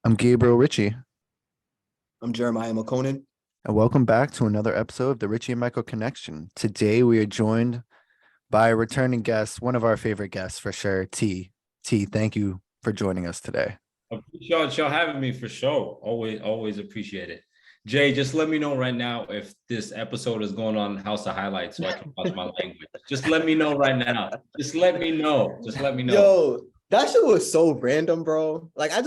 I'm Gabriel Ritchie, I'm Jeremiah McConan. and welcome back to another episode of the Ritchie and Michael Connection. Today we are joined by a returning guest, one of our favorite guests for sure, T. T, thank you for joining us today. Appreciate y'all having me for sure. Always appreciate it. Jay, just let me know right now if this episode is going on House of Highlights so I can watch my language. Just let me know right now. Just let me know. Just let me know. Yo, that shit was so random, bro. Like I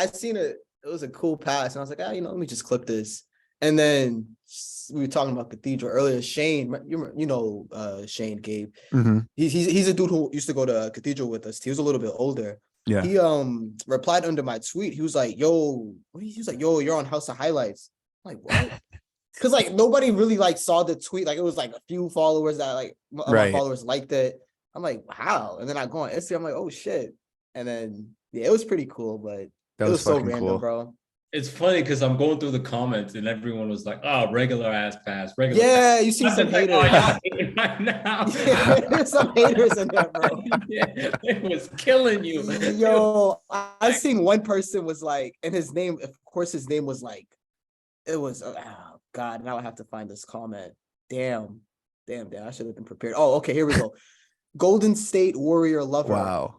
seen it. It was a cool pass, and I was like, let me just clip this. And then we were talking about Cathedral earlier. Shane, Shane Gabe. Mm-hmm. He's a dude who used to go to Cathedral with us. He was a little bit older. Yeah. He replied under my tweet. He was like, "Yo," he was like, "Yo, you're on House of Highlights." I'm like, what? Because like nobody really like saw the tweet. Like it was like a few followers that like my followers liked it. I'm like, wow. And then I go on Instagram. I'm like, oh shit. And then yeah, it was pretty cool, but That it was was so fucking random, cool. bro. It's funny because I'm going through the comments and everyone was like, "Oh, regular ass pass, regular." Yeah, pass. you see I'm some just like, haters. "Oh, y'all hating right now." Yeah, there's some haters in there, bro. Yeah, it was killing you. Yo, I seen one person was like, and his name, of course, his name was like, it was oh god. Now I have to find this comment. Damn. I should have been prepared. Oh, okay, here we go. Golden State Warrior lover. Wow.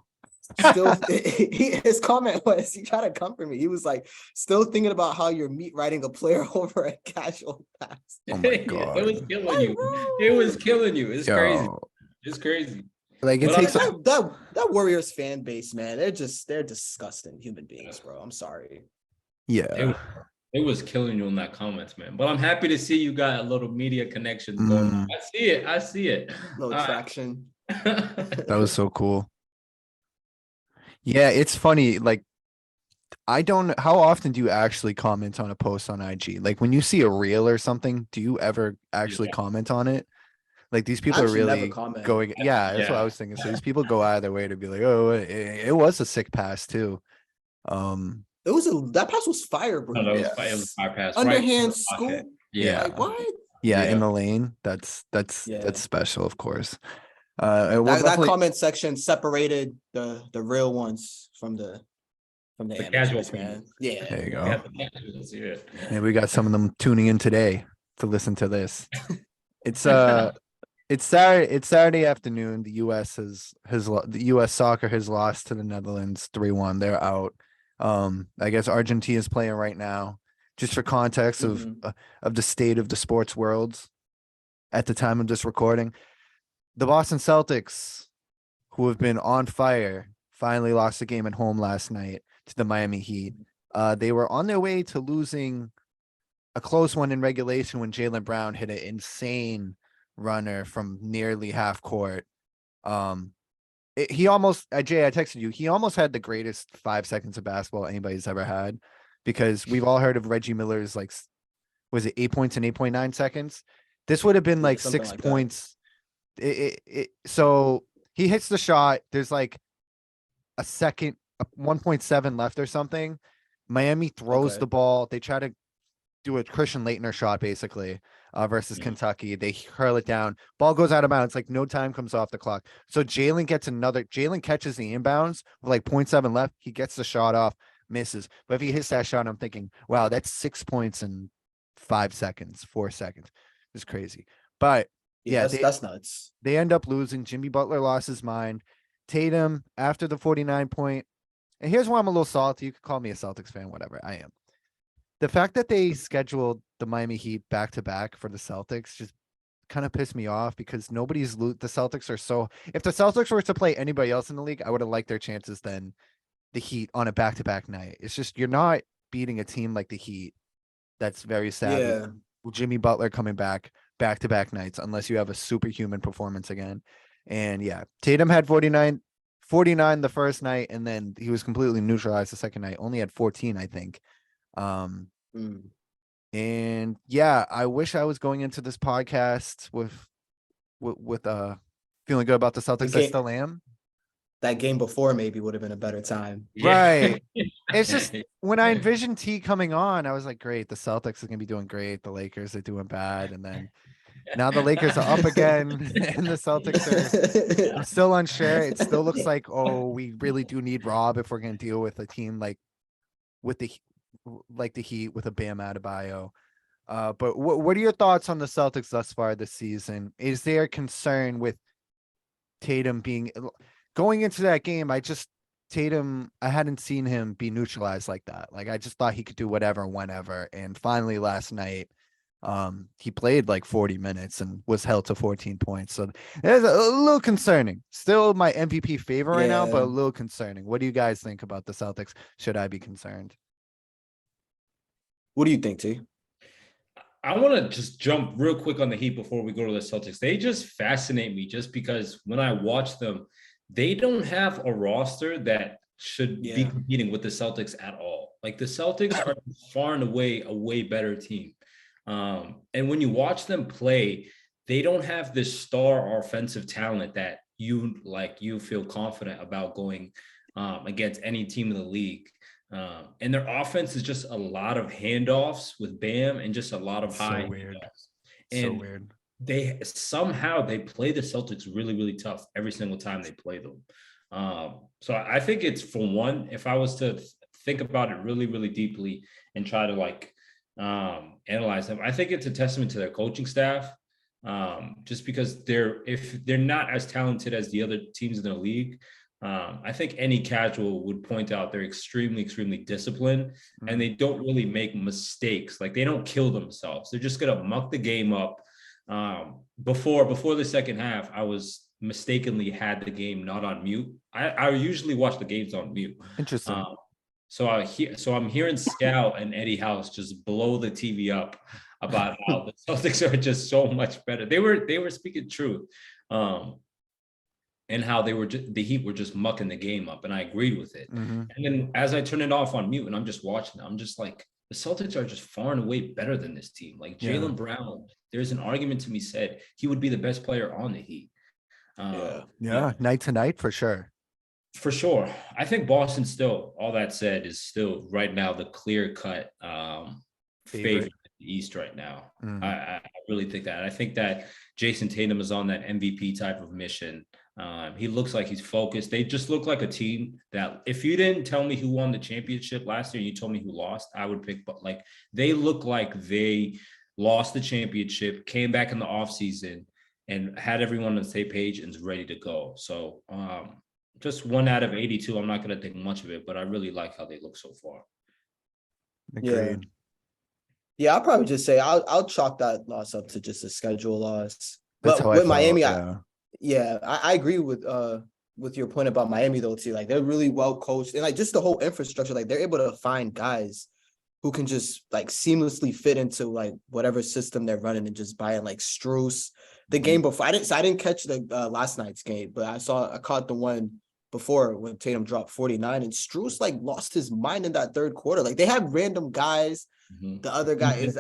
Still, his comment was he tried to comfort me. He was like, still thinking about how you're meat riding a player over a casual pass. Oh my God. It was killing you. It was killing you. It's crazy. It's crazy. Like it But takes that Warriors fan base, man. They're disgusting human beings, bro. I'm sorry. Yeah. It was killing you in that comments, man. But I'm happy to see you got a little media connections going on. I see it. No traction. That was so cool. Yeah, it's funny. Like, I don't. How often do you actually comment on a post on IG? Like, when you see a reel or something, do you ever actually comment on it? Like, these people are Never really comment. going. Yeah, that's what I was thinking. So these people go out of their way to be like, "Oh, it was a sick pass too." That pass was fire, bro. No, it was fire pass. Underhand Right. scoop. Yeah. Like what? Yeah, in the lane. That's special, of course. That comment section separated the real ones from the casual man. Yeah. There you go. Maybe we got some of them tuning in today to listen to this. It's Saturday afternoon. The U.S. soccer has lost to the Netherlands 3-1. They're out. I guess Argentina is playing right now. Just for context of the state of the sports world at the time of this recording, the Boston Celtics, who have been on fire, finally lost a game at home last night to the Miami Heat. They were on their way to losing a close one in regulation when Jaylen Brown hit an insane runner from nearly half court. He almost, Jay, I texted you, he almost had the greatest 5 seconds of basketball anybody's ever had, because we've all heard of Reggie Miller's, like, was it 8 points in 8.9 seconds? This would have been like 6 points. So he hits the shot. There's like a second, 1.7 left or something. Miami throws the ball. They try to do a Christian Laettner shot, basically, versus Kentucky. They hurl it down. Ball goes out of bounds. Like, no time comes off the clock. So Jaylen catches the inbounds with like 0.7 left. He gets the shot off, misses. But if he hits that shot, I'm thinking, wow, that's 6 points in 5 seconds, 4 seconds. It's crazy. But yeah, that's nuts. They end up losing. Jimmy Butler lost his mind. Tatum, after the 49 point, and here's why I'm a little salty. You could call me a Celtics fan, whatever. I am. The fact that they scheduled the Miami Heat back to back for the Celtics just kind of pissed me off, because the Celtics are so. If the Celtics were to play anybody else in the league, I would have liked their chances than the Heat on a back to back night. It's just, you're not beating a team like the Heat. That's very sad. Yeah. Jimmy Butler coming back to back nights, unless you have a superhuman performance again. And yeah, Tatum had 49 the first night, and then he was completely neutralized the second night. Only had 14, I think. And yeah, I wish I was going into this podcast with feeling good about the Celtics. I still am. That game before maybe would have been a better time. Right. It's just, when I envisioned T coming on, I was like, great, the Celtics are gonna be doing great, the Lakers are doing bad, and then now the Lakers are up again and the Celtics are, I'm still unsure. It still looks like, oh, we really do need Rob if we're gonna deal with a team like with the Heat with a Bam Adebayo. But what are your thoughts on the Celtics thus far this season? Is there concern with Tatum going into that game? Tatum, I hadn't seen him be neutralized like that. Like I just thought he could do whatever, whenever. And finally last night, he played like 40 minutes and was held to 14 points. So it's a little concerning. Still my MVP favorite right now, but a little concerning. What do you guys think about the Celtics? Should I be concerned? What do you think, T? I want to just jump real quick on the Heat before we go to the Celtics. They just fascinate me just because when I watch them, they don't have a roster that should be competing with the Celtics at all. Like the Celtics are far and away a way better team. And when you watch them play, they don't have this star offensive talent that you feel confident about going against any team in the league. And their offense is just a lot of handoffs with Bam and just a lot of high handoffs. And so weird. They play the Celtics really, really tough every single time they play them. So I think it's, for one, if I was to think about it really, really deeply and try to analyze them, I think it's a testament to their coaching staff. Just because if they're not as talented as the other teams in the league, I think any casual would point out they're extremely, extremely disciplined, and they don't really make mistakes. Like they don't kill themselves. They're just gonna muck the game up. Before the second half, I was mistakenly had the game not on mute. I usually watch the games on mute. Interesting. So I'm hearing Scal and Eddie House just blow the TV up about how the Celtics are just so much better. They were speaking truth. And how the Heat were just mucking the game up, and I agreed with it. And then as I turn it off on mute and I'm just watching, I'm just like, the Celtics are just far and away better than this team. Like Jaylen Brown, there's an argument to be said he would be the best player on the Heat. Night to night for sure. For sure. I think Boston still, all that said, is still right now the clear-cut favorite in the East right now. I really think that. I think that Jason Tatum is on that MVP type of mission. He looks like he's focused. They just look like a team that, if you didn't tell me who won the championship last year and you told me who lost, I would pick. But like, they look like they lost the championship, came back in the offseason, and had everyone on the same page and is ready to go. So just 1 out of 82. I'm not going to think much of it, but I really like how they look so far. Agreed. Yeah, I'll probably just say I'll chalk that loss up to just a schedule loss. That's but with Miami, I agree with your point about Miami though too. Like they're really well coached, and like just the whole infrastructure, like they're able to find guys who can just like seamlessly fit into like whatever system they're running, and just buy in like Strus. The game before, I didn't catch the last night's game, but I caught the one before when Tatum dropped 49, and Strus like lost his mind in that third quarter. Like they have random guys. The other guy is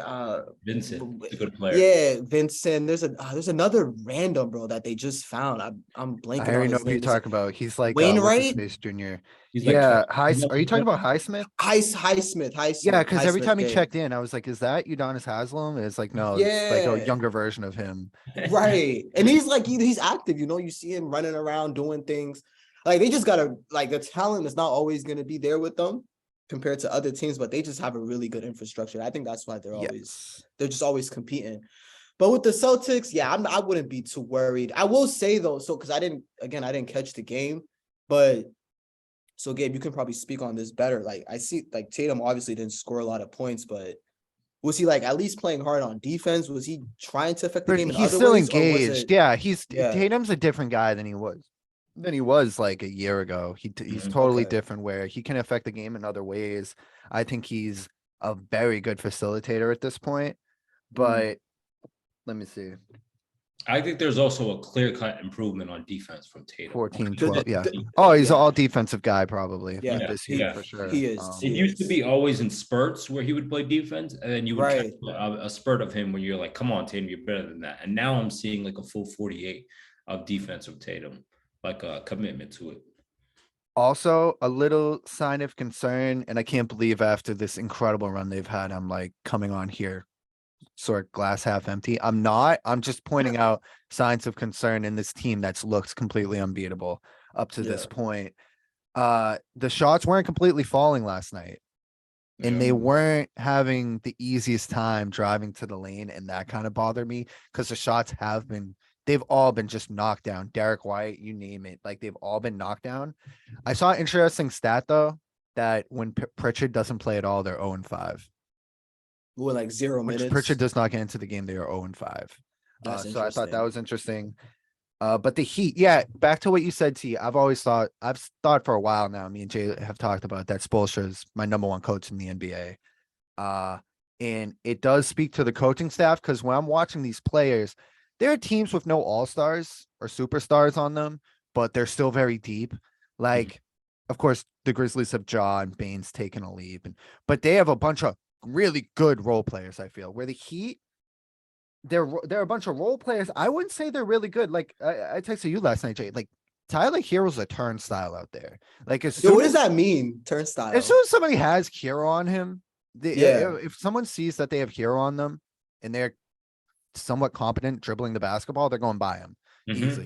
Vincent, a good player. Yeah, Vincent. There's another random bro that they just found. I'm blanking. I already know who you're talking about. He's like Wainwright, Space Junior. He's Are you talking about Highsmith? Highsmith. Yeah, because every time he checked in, I was like, "Is that Udonis Haslem?" It's like, no, it's like a younger version of him. Right, and he's like he's active. You see him running around doing things. Like they just gotta the talent is not always gonna be there with them compared to other teams, but they just have a really good infrastructure. I think that's why they're just always competing. But with the Celtics, I wouldn't be too worried. I will say though, because I didn't catch the game, but so Gabe, you can probably speak on this better. Like I see, like Tatum obviously didn't score a lot of points, but was he like at least playing hard on defense? Was he trying to affect the game? He's still engaged. Tatum's a different guy than he was like a year ago. He's totally different, where he can affect the game in other ways. I think he's a very good facilitator at this point, but let me see. I think there's also a clear-cut improvement on defense from Tatum. 14, 12, he's an all defensive guy probably. For sure. He is. It used to be always in spurts where he would play defense, and then you would catch a spurt of him when you're like, come on, Tatum, you're better than that. And now I'm seeing like a full 48 of defense of Tatum, like a commitment to it. Also, a little sign of concern, and I can't believe after this incredible run they've had, I'm like coming on here sort of glass half empty. I'm just pointing out signs of concern in this team that's looked completely unbeatable up to this point. The shots weren't completely falling last night. and they weren't having the easiest time driving to the lane, and that kind of bothered me because the shots they've all been just knocked down. Derek White, you name it, like they've all been knocked down. I saw an interesting stat though, that when Pritchard doesn't play at all, they're 0-5. With like 0 Which minutes. Pritchard does not get into the game, they are 0-5. So I thought that was interesting. But the Heat, yeah, back to what you said, T. I've thought for a while now, me and Jay have talked about that Spoelstra is my number one coach in the NBA. And it does speak to the coaching staff, because when I'm watching these players, there are teams with no all-stars or superstars on them, but they're still very deep. Like, of course, the Grizzlies have Ja and Baines taking a leap, but they have a bunch of really good role players, I feel, where the Heat, they're a bunch of role players. I wouldn't say they're really good. Like I texted you last night, Jay. Like Tyler Hero's a turnstile out there. Like what does that mean? Turnstile. As soon as somebody has Hero on him, if someone sees that they have Hero on them and they're somewhat competent dribbling the basketball, they're going by him easy.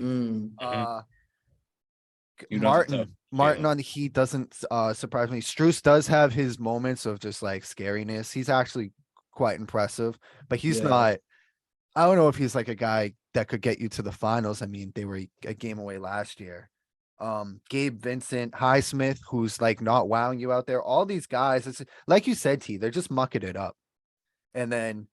Martin on the Heat doesn't surprise me. Strus does have his moments of just like scariness. He's actually quite impressive, but he's not. I don't know if he's like a guy that could get you to the finals. I mean, they were a game away last year. Gabe Vincent, Highsmith, who's like not wowing you out there. All these guys, it's like you said, T, they're just mucking it up. And then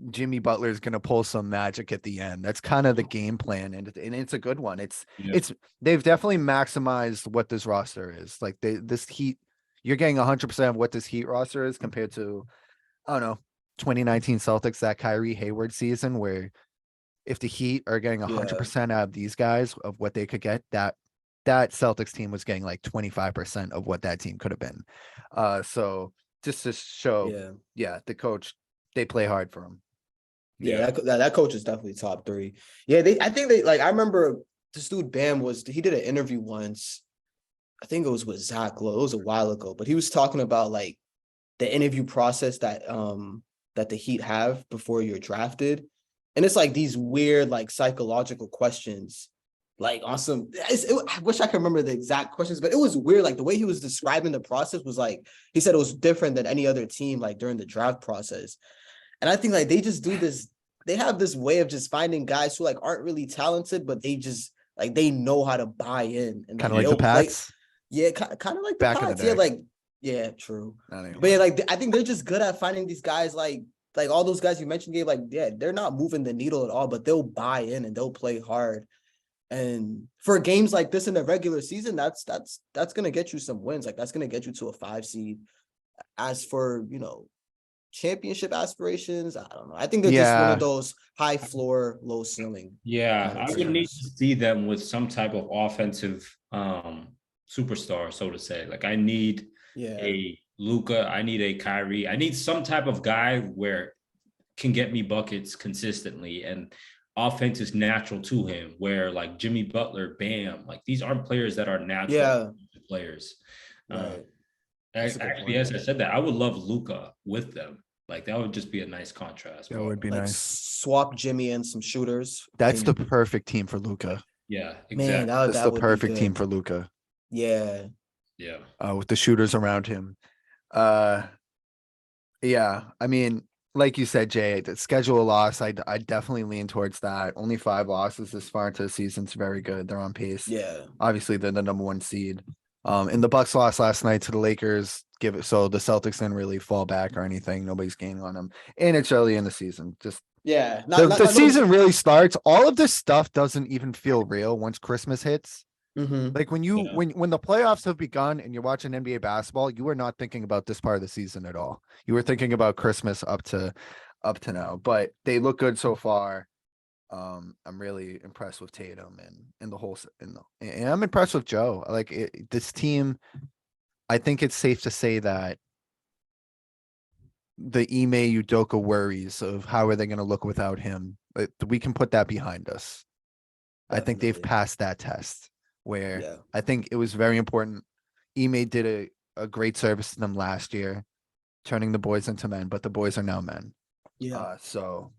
Jimmy Butler is gonna pull some magic at the end. That's kind of the game plan, and it's a good one. They've definitely maximized what this roster is. Like this Heat, you're getting 100% of what this Heat roster is compared to, I don't know, 2019 Celtics, that Kyrie Hayward season, where if the Heat are getting 100% out of these guys of what they could get, that Celtics team was getting like 25% of what that team could have been. So just to show, the coach, they play hard for him. That coach is definitely top 3. I think they like. I remember this dude Bam he did an interview once. I think it was with Zach Lowe. It was a while ago, but he was talking about like the interview process that the Heat have before you're drafted. And it's like these weird, like psychological questions, like on some, I wish I could remember the exact questions, but it was weird. Like the way he was describing the process was like, he said it was different than any other team, like during the draft process. And I think like they just do this, they have this way of just finding guys who like aren't really talented, but they just like, they know how to buy in. And kind of like the Pats. Kind of like the Back Pats. in the day. True. Anyway. But like I think they're just good at finding these guys like all those guys you mentioned, Gabe, like they're not moving the needle at all, but they'll buy in and they'll play hard. And for games like this in the regular season, that's gonna get you some wins. Like that's gonna get you to a 5 seed. As for championship aspirations, I don't know. I think they're just one of those high floor, low ceiling. I would need to see them with some type of offensive superstar, so to say. Like I need a Luka, I need a Kyrie, I need some type of guy where can get me buckets consistently, and offense is natural to him, where like Jimmy Butler, Bam, like these aren't players that are natural players. Actually, as I said that, I would love Luka with them. Like that would just be a nice contrast. That would be like, nice. Swap Jimmy and some shooters. That's the perfect team for Luka. Yeah, exactly. Man, that's the perfect team for Luka. Yeah. With the shooters around him. I mean, like you said, Jay, the schedule loss, I definitely lean towards that. Only 5 losses this far into the season's very good. They're on pace. Obviously, they're the number 1 seed. And the Bucks lost last night to the Lakers. So the Celtics didn't really fall back or anything. Nobody's gaining on them. And it's early in the season. Just the season really starts. All of this stuff doesn't even feel real once Christmas hits. Like when the playoffs have begun and you're watching NBA basketball, you are not thinking about this part of the season at all. You were thinking about Christmas up to now, but they look good so far. I'm really impressed with Tatum and the whole, and I'm impressed with Joe. Like this team, I think it's safe to say that the Ime Udoka worries of how are they going to look without him, we can put that behind us. Definitely. I think they've passed that test. Where I think it was very important. Ime did a great service to them last year, turning the boys into men, but the boys are now men. So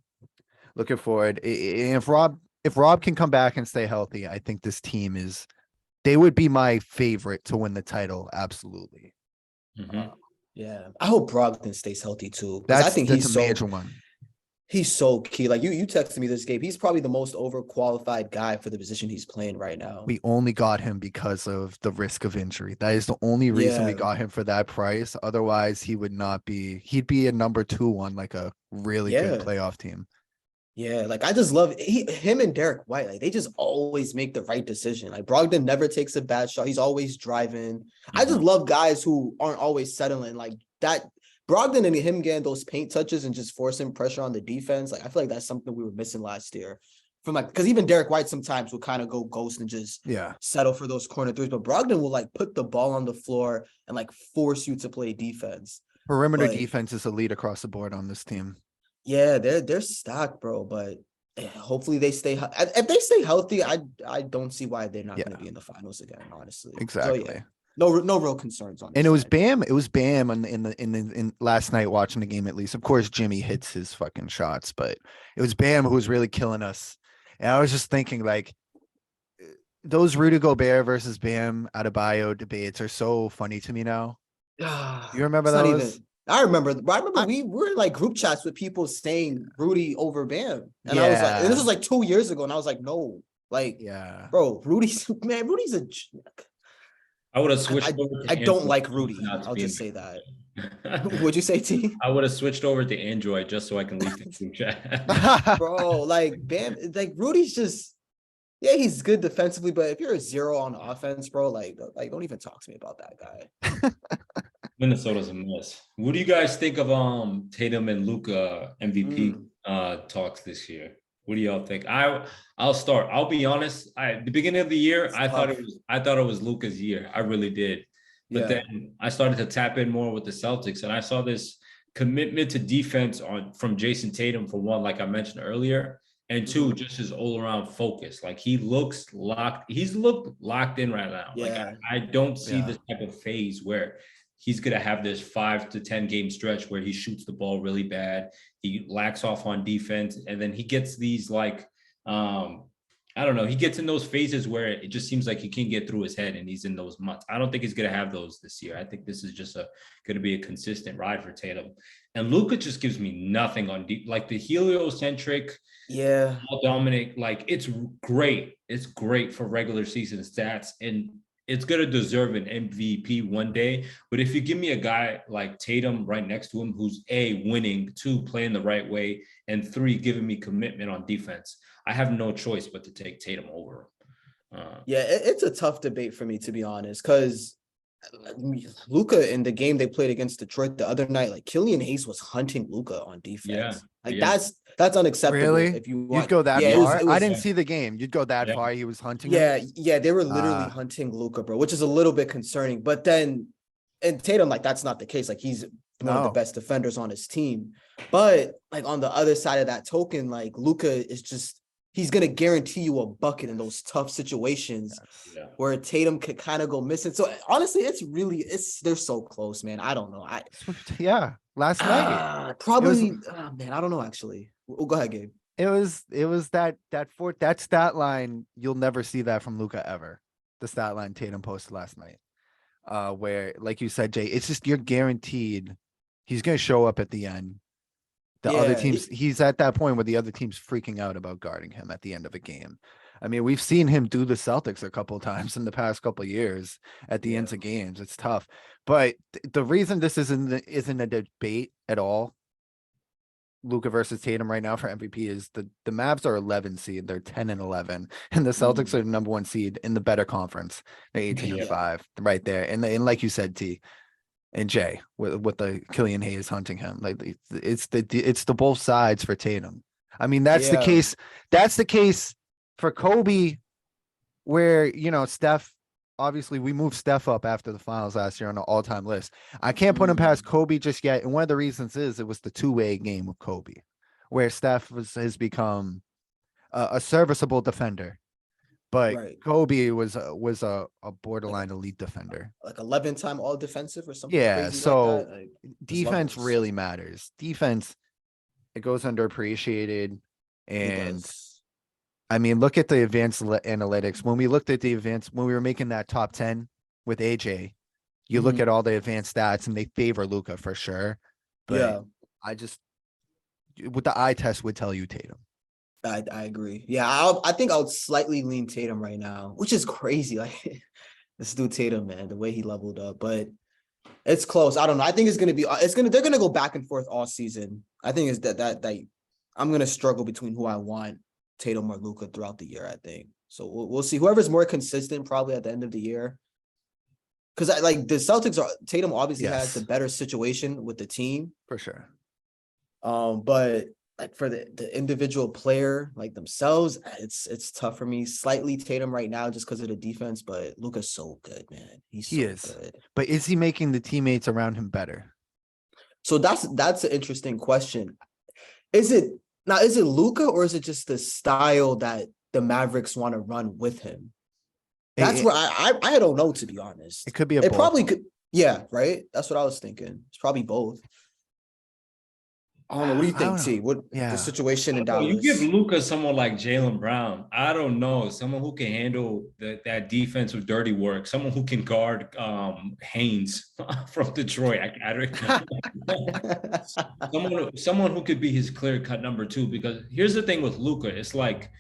looking forward. If Rob can come back and stay healthy, I think this team they would be my favorite to win the title. Absolutely. Yeah, I hope Brogdon stays healthy too, because I think That's a major one. he's so key. Like you texted me this game. He's probably the most overqualified guy for the position he's playing right now. We only got him because of the risk of injury. That is the only reason we got him for that price. Otherwise, he would not be. He'd be a number 2 on like a really good playoff team. Yeah, like I just love him and Derek White. Like they just always make the right decision. Like Brogdon never takes a bad shot. He's always driving. I just love guys who aren't always settling like that. Brogdon and him getting those paint touches and just forcing pressure on the defense. Like I feel like that's something we were missing last year. From like, because even Derek White sometimes will kind of go ghost and just settle for those corner threes. But Brogdon will like put the ball on the floor and like force you to play defense. Perimeter defense is elite across the board on this team. Yeah, they're stacked, bro. But hopefully they stay. If they stay healthy, I don't see why they're not going to be in the finals again. Honestly, exactly. So, no real concerns on. And it was Bam. It was Bam in last night watching the game. At least, of course, Jimmy hits his fucking shots, but it was Bam who was really killing us. And I was just thinking, like, those Rudy Gobert versus Bam Adebayo debates are so funny to me now. You remember those? I remember we were in like group chats with people saying Rudy over Bam. And I was like, and this was like 2 years ago. And I was like, no, like, bro, Rudy's a. I would have switched. I don't like Rudy. I'll just say that. What'd you say, T? I would have switched over to Android just so I can leave the group chat. Bro, like Bam, like Rudy's just, he's good defensively, but if you're a 0 on offense, bro, like don't even talk to me about that guy. Minnesota's a mess. What do you guys think of Tatum and Luka MVP talks this year? What do y'all think? I'll start. I'll be honest. The beginning of the year, I thought it was Luka's year. I really did. But then I started to tap in more with the Celtics, and I saw this commitment to defense from Jason Tatum, for one, like I mentioned earlier, and two, just his all-around focus. Like he looks locked. He's looked locked in right now. Like I don't see this type of phase where he's going to have this 5 to 10 game stretch where he shoots the ball really bad. He lacks off on defense. And then he gets these like, I don't know, he gets in those phases where it just seems like he can't get through his head and he's in those months. I don't think he's going to have those this year. I think this is just going to be a consistent ride for Tatum. And Luka just gives me nothing on deep, like the heliocentric, all dominant, like it's great. It's great for regular season stats. And it's going to deserve an MVP one day. But if you give me a guy like Tatum right next to him, who's A, winning, 2, playing the right way, and 3, giving me commitment on defense, I have no choice but to take Tatum over. It's a tough debate for me, to be honest, because Luka in the game they played against Detroit the other night, like Killian Hayes was hunting Luka on defense. That's unacceptable. Really? If you'd go that far? I didn't see the game. You'd go that far. He was hunting. They were literally hunting Luka, bro, which is a little bit concerning. But then, and Tatum, like that's not the case. Like he's one of the best defenders on his team. But like on the other side of that token, like Luka is just, he's gonna guarantee you a bucket in those tough situations where Tatum could kind of go missing. So honestly, they're so close, man. I don't know. Last night. Probably man, I don't know actually. Go ahead, Gabe. It was that stat line. You'll never see that from Luka ever. The stat line Tatum posted last night. Where, like you said, Jay, it's just you're guaranteed he's gonna show up at the end. The other teams, he's at that point where the other team's freaking out about guarding him at the end of a game. I mean, we've seen him do the Celtics a couple of times in the past couple of years at the ends of games. It's tough. But the reason this isn't a debate at all, Luka versus Tatum right now for MVP, is the Mavs are 11 seed. They're 10 and 11. And the Celtics are the number 1 seed in the better conference. They're 18 and 5 right there. And like you said, T, and Jay with the Killian Hayes hunting him, like it's the both sides for Tatum. I mean, that's the case. That's the case for Kobe, where Steph. Obviously, we moved Steph up after the finals last year on the all-time list. I can't put him past Kobe just yet, and one of the reasons is it was the two-way game with Kobe, where Steph has become a serviceable defender. But Kobe was a borderline elite defender, like 11-time all defensive or something. Yeah, so like defense really matters. Defense, it goes underappreciated, and I mean, look at the advanced analytics. When we looked at when we were making that top 10 with AJ, You look at all the advanced stats and they favor Luka for sure. But Yeah, I just with the eye test would tell you Tatum. I agree. Yeah, I think I would slightly lean Tatum right now, which is crazy. Like let's do Tatum, man, the way he leveled up. But it's close. I don't know. I think they're gonna go back and forth all season. I think it's that I'm gonna struggle between who I want, Tatum or Luka, throughout the year, I think. So we'll see. Whoever's more consistent probably at the end of the year. Because the Celtics Tatum obviously has the better situation with the team. For sure. But like for the individual player, like themselves, it's tough for me. Slightly Tatum right now just because of the defense, but Luka's so good, man. He is good. But is he making the teammates around him better? So that's an interesting question. Is it Luka, or is it just the style that the Mavericks want to run with him? That's where I don't know, to be honest. It could be it probably could. Yeah, right. That's what I was thinking. It's probably both. I don't know. What do you think, T? The situation in Dallas? You give Luka someone like Jaylen Brown. I don't know. Someone who can handle that defensive dirty work. Someone who can guard Haynes from Detroit. I don't someone who could be his clear-cut number 2. Because here's the thing with Luka. It's like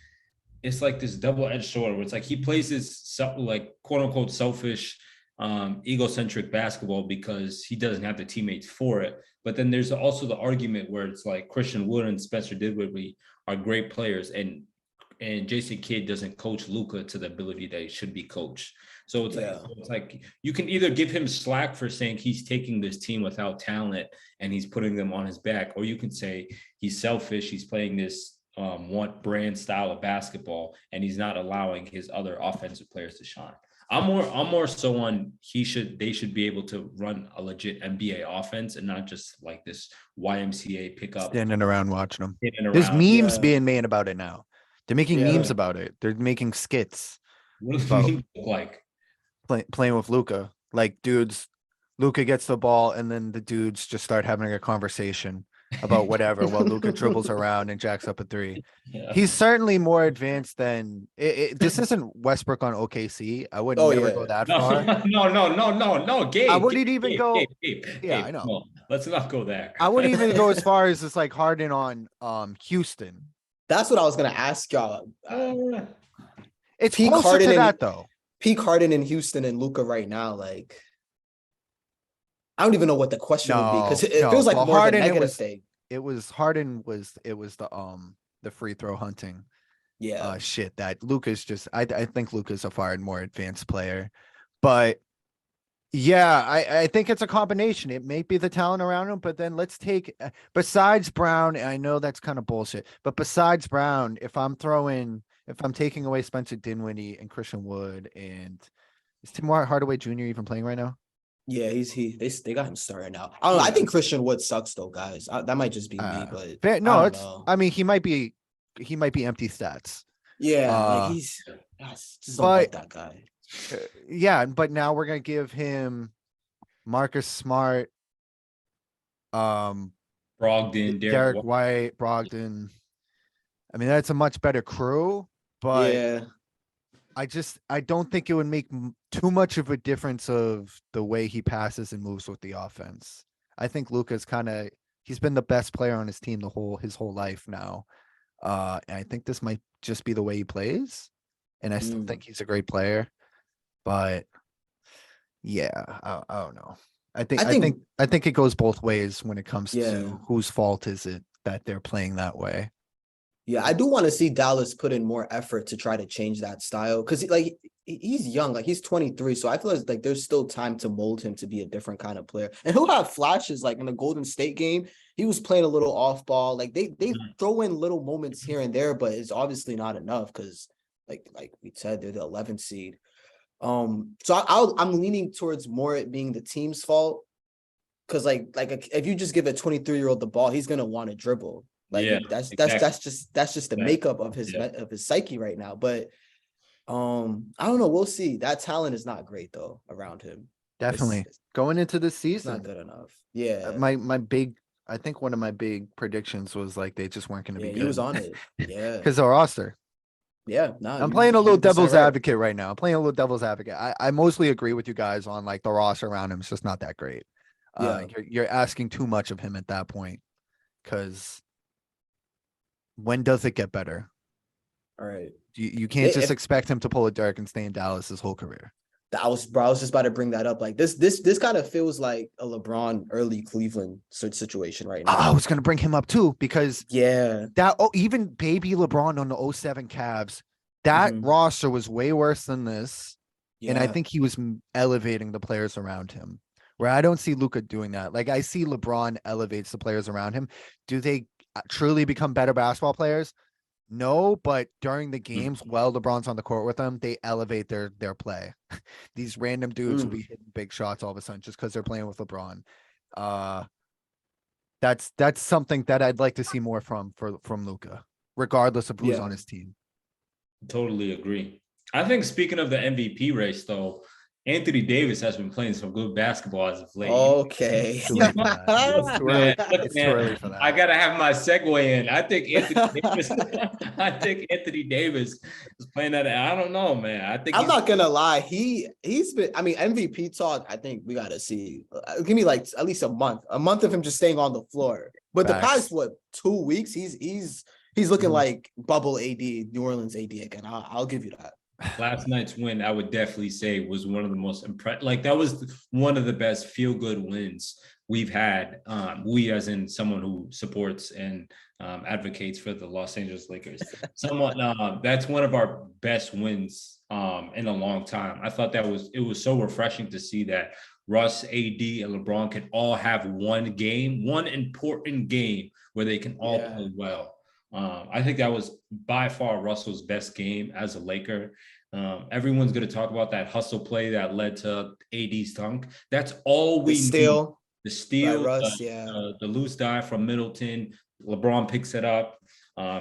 this double-edged sword where it's like he plays this like quote-unquote selfish, egocentric basketball because he doesn't have the teammates for it. But then there's also the argument where it's like Christian Wood and Spencer Dinwiddie are great players, and Jason Kidd doesn't coach Luka to the ability that he should be coached. So it's like you can either give him slack for saying he's taking this team without talent and he's putting them on his back, or you can say he's selfish, he's playing this one brand style of basketball and he's not allowing his other offensive players to shine. I'm more so on they should be able to run a legit NBA offense and not just like this YMCA pickup. Standing around watching them. There's memes being made about it now. They're making memes about it. They're making skits. What does the meme look like? Playing with Luka. Like Luka gets the ball and then the dudes just start having a conversation about whatever while Luka dribbles around and jacks up a 3. Yeah. He's certainly more advanced than this isn't Westbrook on OKC. I would never go that far. No, Gabe. I wouldn't even go. Gabe, I know. No, let's not go there. I wouldn't even go as far as it's like Harden on Houston. That's what I was gonna ask y'all. It's peak Harden to that though. Peak Harden in Houston and Luka right now, like. I don't even know what the question would be because it feels like more Harden, of a negative thing. It was the free throw hunting. Yeah. Shit that Luka's just I think Luka's a far more advanced player. But yeah, I think it's a combination. It may be the talent around him, but then let's take besides Brown, and I know that's kind of bullshit, but besides Brown, if I'm taking away Spencer Dinwiddie and Christian Wood, and is Tim Hardaway Jr. even playing right now? Yeah, they got him started now. I don't know. I think Christian Wood sucks though, guys. That might just be me, but no, I mean, he might be empty stats. Yeah, like he's just don't like that guy. Yeah, but now we're gonna give him Marcus Smart, Brogdon, Derek White, Brogdon. I mean, that's a much better crew, but yeah. I don't think it would make too much of a difference of the way he passes and moves with the offense. I think Luka's he's been the best player on his team his whole life now. And I think this might just be the way he plays. And I still think he's a great player. But yeah, I don't know. I think it goes both ways when it comes to whose fault is it that they're playing that way. Yeah, I do want to see Dallas put in more effort to try to change that style because he's young, like he's 23, so I feel like there's still time to mold him to be a different kind of player. And he'll have flashes, like in the Golden State game, he was playing a little off ball. Like they throw in little moments here and there, but it's obviously not enough because like we said, they're the 11th seed. So I'm leaning towards more it being the team's fault because like if you just give a 23-year-old the ball, he's gonna want to dribble. Like that's just the makeup of his psyche right now. But I don't know. We'll see. That talent is not great though around him. Definitely going into the season, not good enough. Yeah. I think one of my big predictions was like they just weren't going to be good. He was on it. Yeah. Because our roster. Yeah, no, I'm playing a little 100% devil's right. advocate right now. I'm playing a little devil's advocate. I mostly agree with you guys on like the roster around him. It's just not that great. Yeah. You're asking too much of him at that point. Because when does it get better? All right. You can't just expect him to pull a Dirk and stay in Dallas his whole career. I was just about to bring that up. Like this kind of feels like a LeBron early Cleveland situation right now. I was gonna bring him up too because yeah, even baby LeBron on the 07 Cavs, that roster was way worse than this. Yeah. And I think he was elevating the players around him. Where I don't see Luka doing that. Like I see LeBron elevates the players around him. Do they truly become better basketball players? No, but during the games, while LeBron's on the court with them, they elevate their play. These random dudes will be hitting big shots all of a sudden just because they're playing with LeBron. That's something that I'd like to see more from Luka, regardless of who's on his team. Totally agree. I think speaking of the MVP race, though, Anthony Davis has been playing some good basketball as of late. Okay. It's too early for that. I gotta have my segue in. I think Anthony Davis is playing at. I don't know, man. I'm not gonna lie. He's been. I mean, MVP talk. I think we gotta see. Give me like at least a month of him just staying on the floor. But the past 2 weeks, he's looking like bubble AD, New Orleans AD again. I'll give you that. Last night's win, I would definitely say, was one of the most that was one of the best feel-good wins we've had. We, as in someone who supports and advocates for the Los Angeles Lakers. That's one of our best wins in a long time. I thought it was so refreshing to see that Russ, AD, and LeBron could all have one important game where they can all play well. I think that was by far Russell's best game as a Laker. Everyone's going to talk about that hustle play that led to AD's dunk. That's all we need. The steal, Russ, the loose dive from Middleton. LeBron picks it up.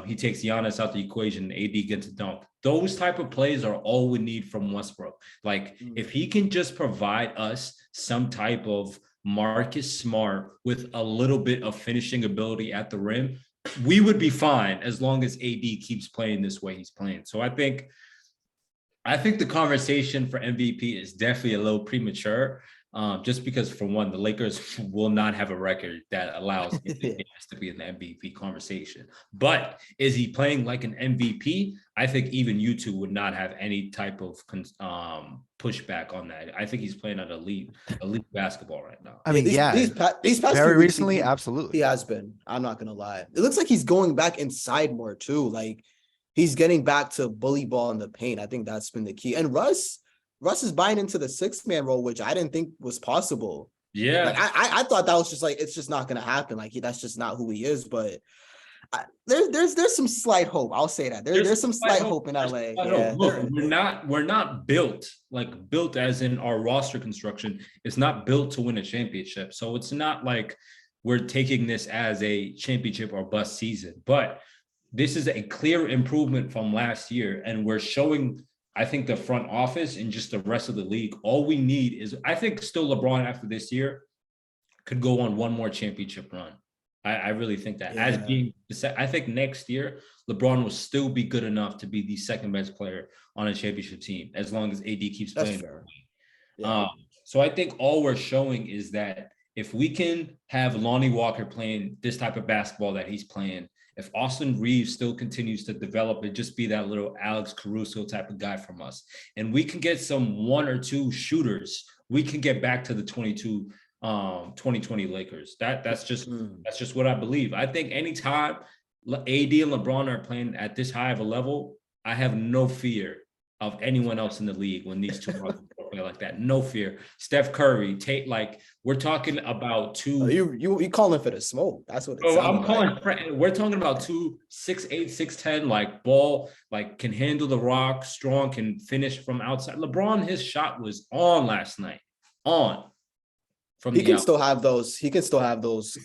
He takes Giannis out the equation. AD gets a dunk. Those type of plays are all we need from Westbrook. Like if he can just provide us some type of Marcus Smart with a little bit of finishing ability at the rim, we would be fine as long as AD keeps playing this way he's playing. So I think the conversation for MVP is definitely a little premature, just because, for one, the Lakers will not have a record that allows him to be in the MVP conversation. But is he playing like an MVP? I think even you two would not have any type of pushback on that. I think he's playing at elite basketball right now. I mean, these past very recently, absolutely. He has been. I'm not going to lie. It looks like he's going back inside more too. Like he's getting back to bully ball in the paint. I think that's been the key. And Russ is buying into the 6-man role, which I didn't think was possible. Yeah. Like I thought that was just like, it's just not going to happen. Like that's just not who he is. But there's some slight hope. I'll say that there's some slight hope in LA. Yeah. Look, we're not built as in our roster construction. It's not built to win a championship. So it's not like we're taking this as a championship or bust season, but this is a clear improvement from last year. And we're showing, I think, the front office and just the rest of the league, all we need is, I think still LeBron after this year could go on one more championship run. I really think that. I think next year, LeBron will still be good enough to be the second best player on a championship team, as long as AD keeps playing. So I think all we're showing is that if we can have Lonnie Walker playing this type of basketball that he's playing, if Austin Reeves still continues to develop and just be that little Alex Caruso type of guy from us, and we can get some 1 or 2 shooters, we can get back to the 2020 Lakers. That's just what I believe. I think anytime AD and LeBron are playing at this high of a level, I have no fear of anyone else in the league when these two are playing like that. No fear. Steph Curry, Tate, like we're talking about two. You calling for the smoke? That's what. I'm calling. Like. We're talking about 2 6'8", 6'10", like ball, like can handle the rock, strong, can finish from outside. LeBron, his shot was on last night. On. He can still have those. So moments,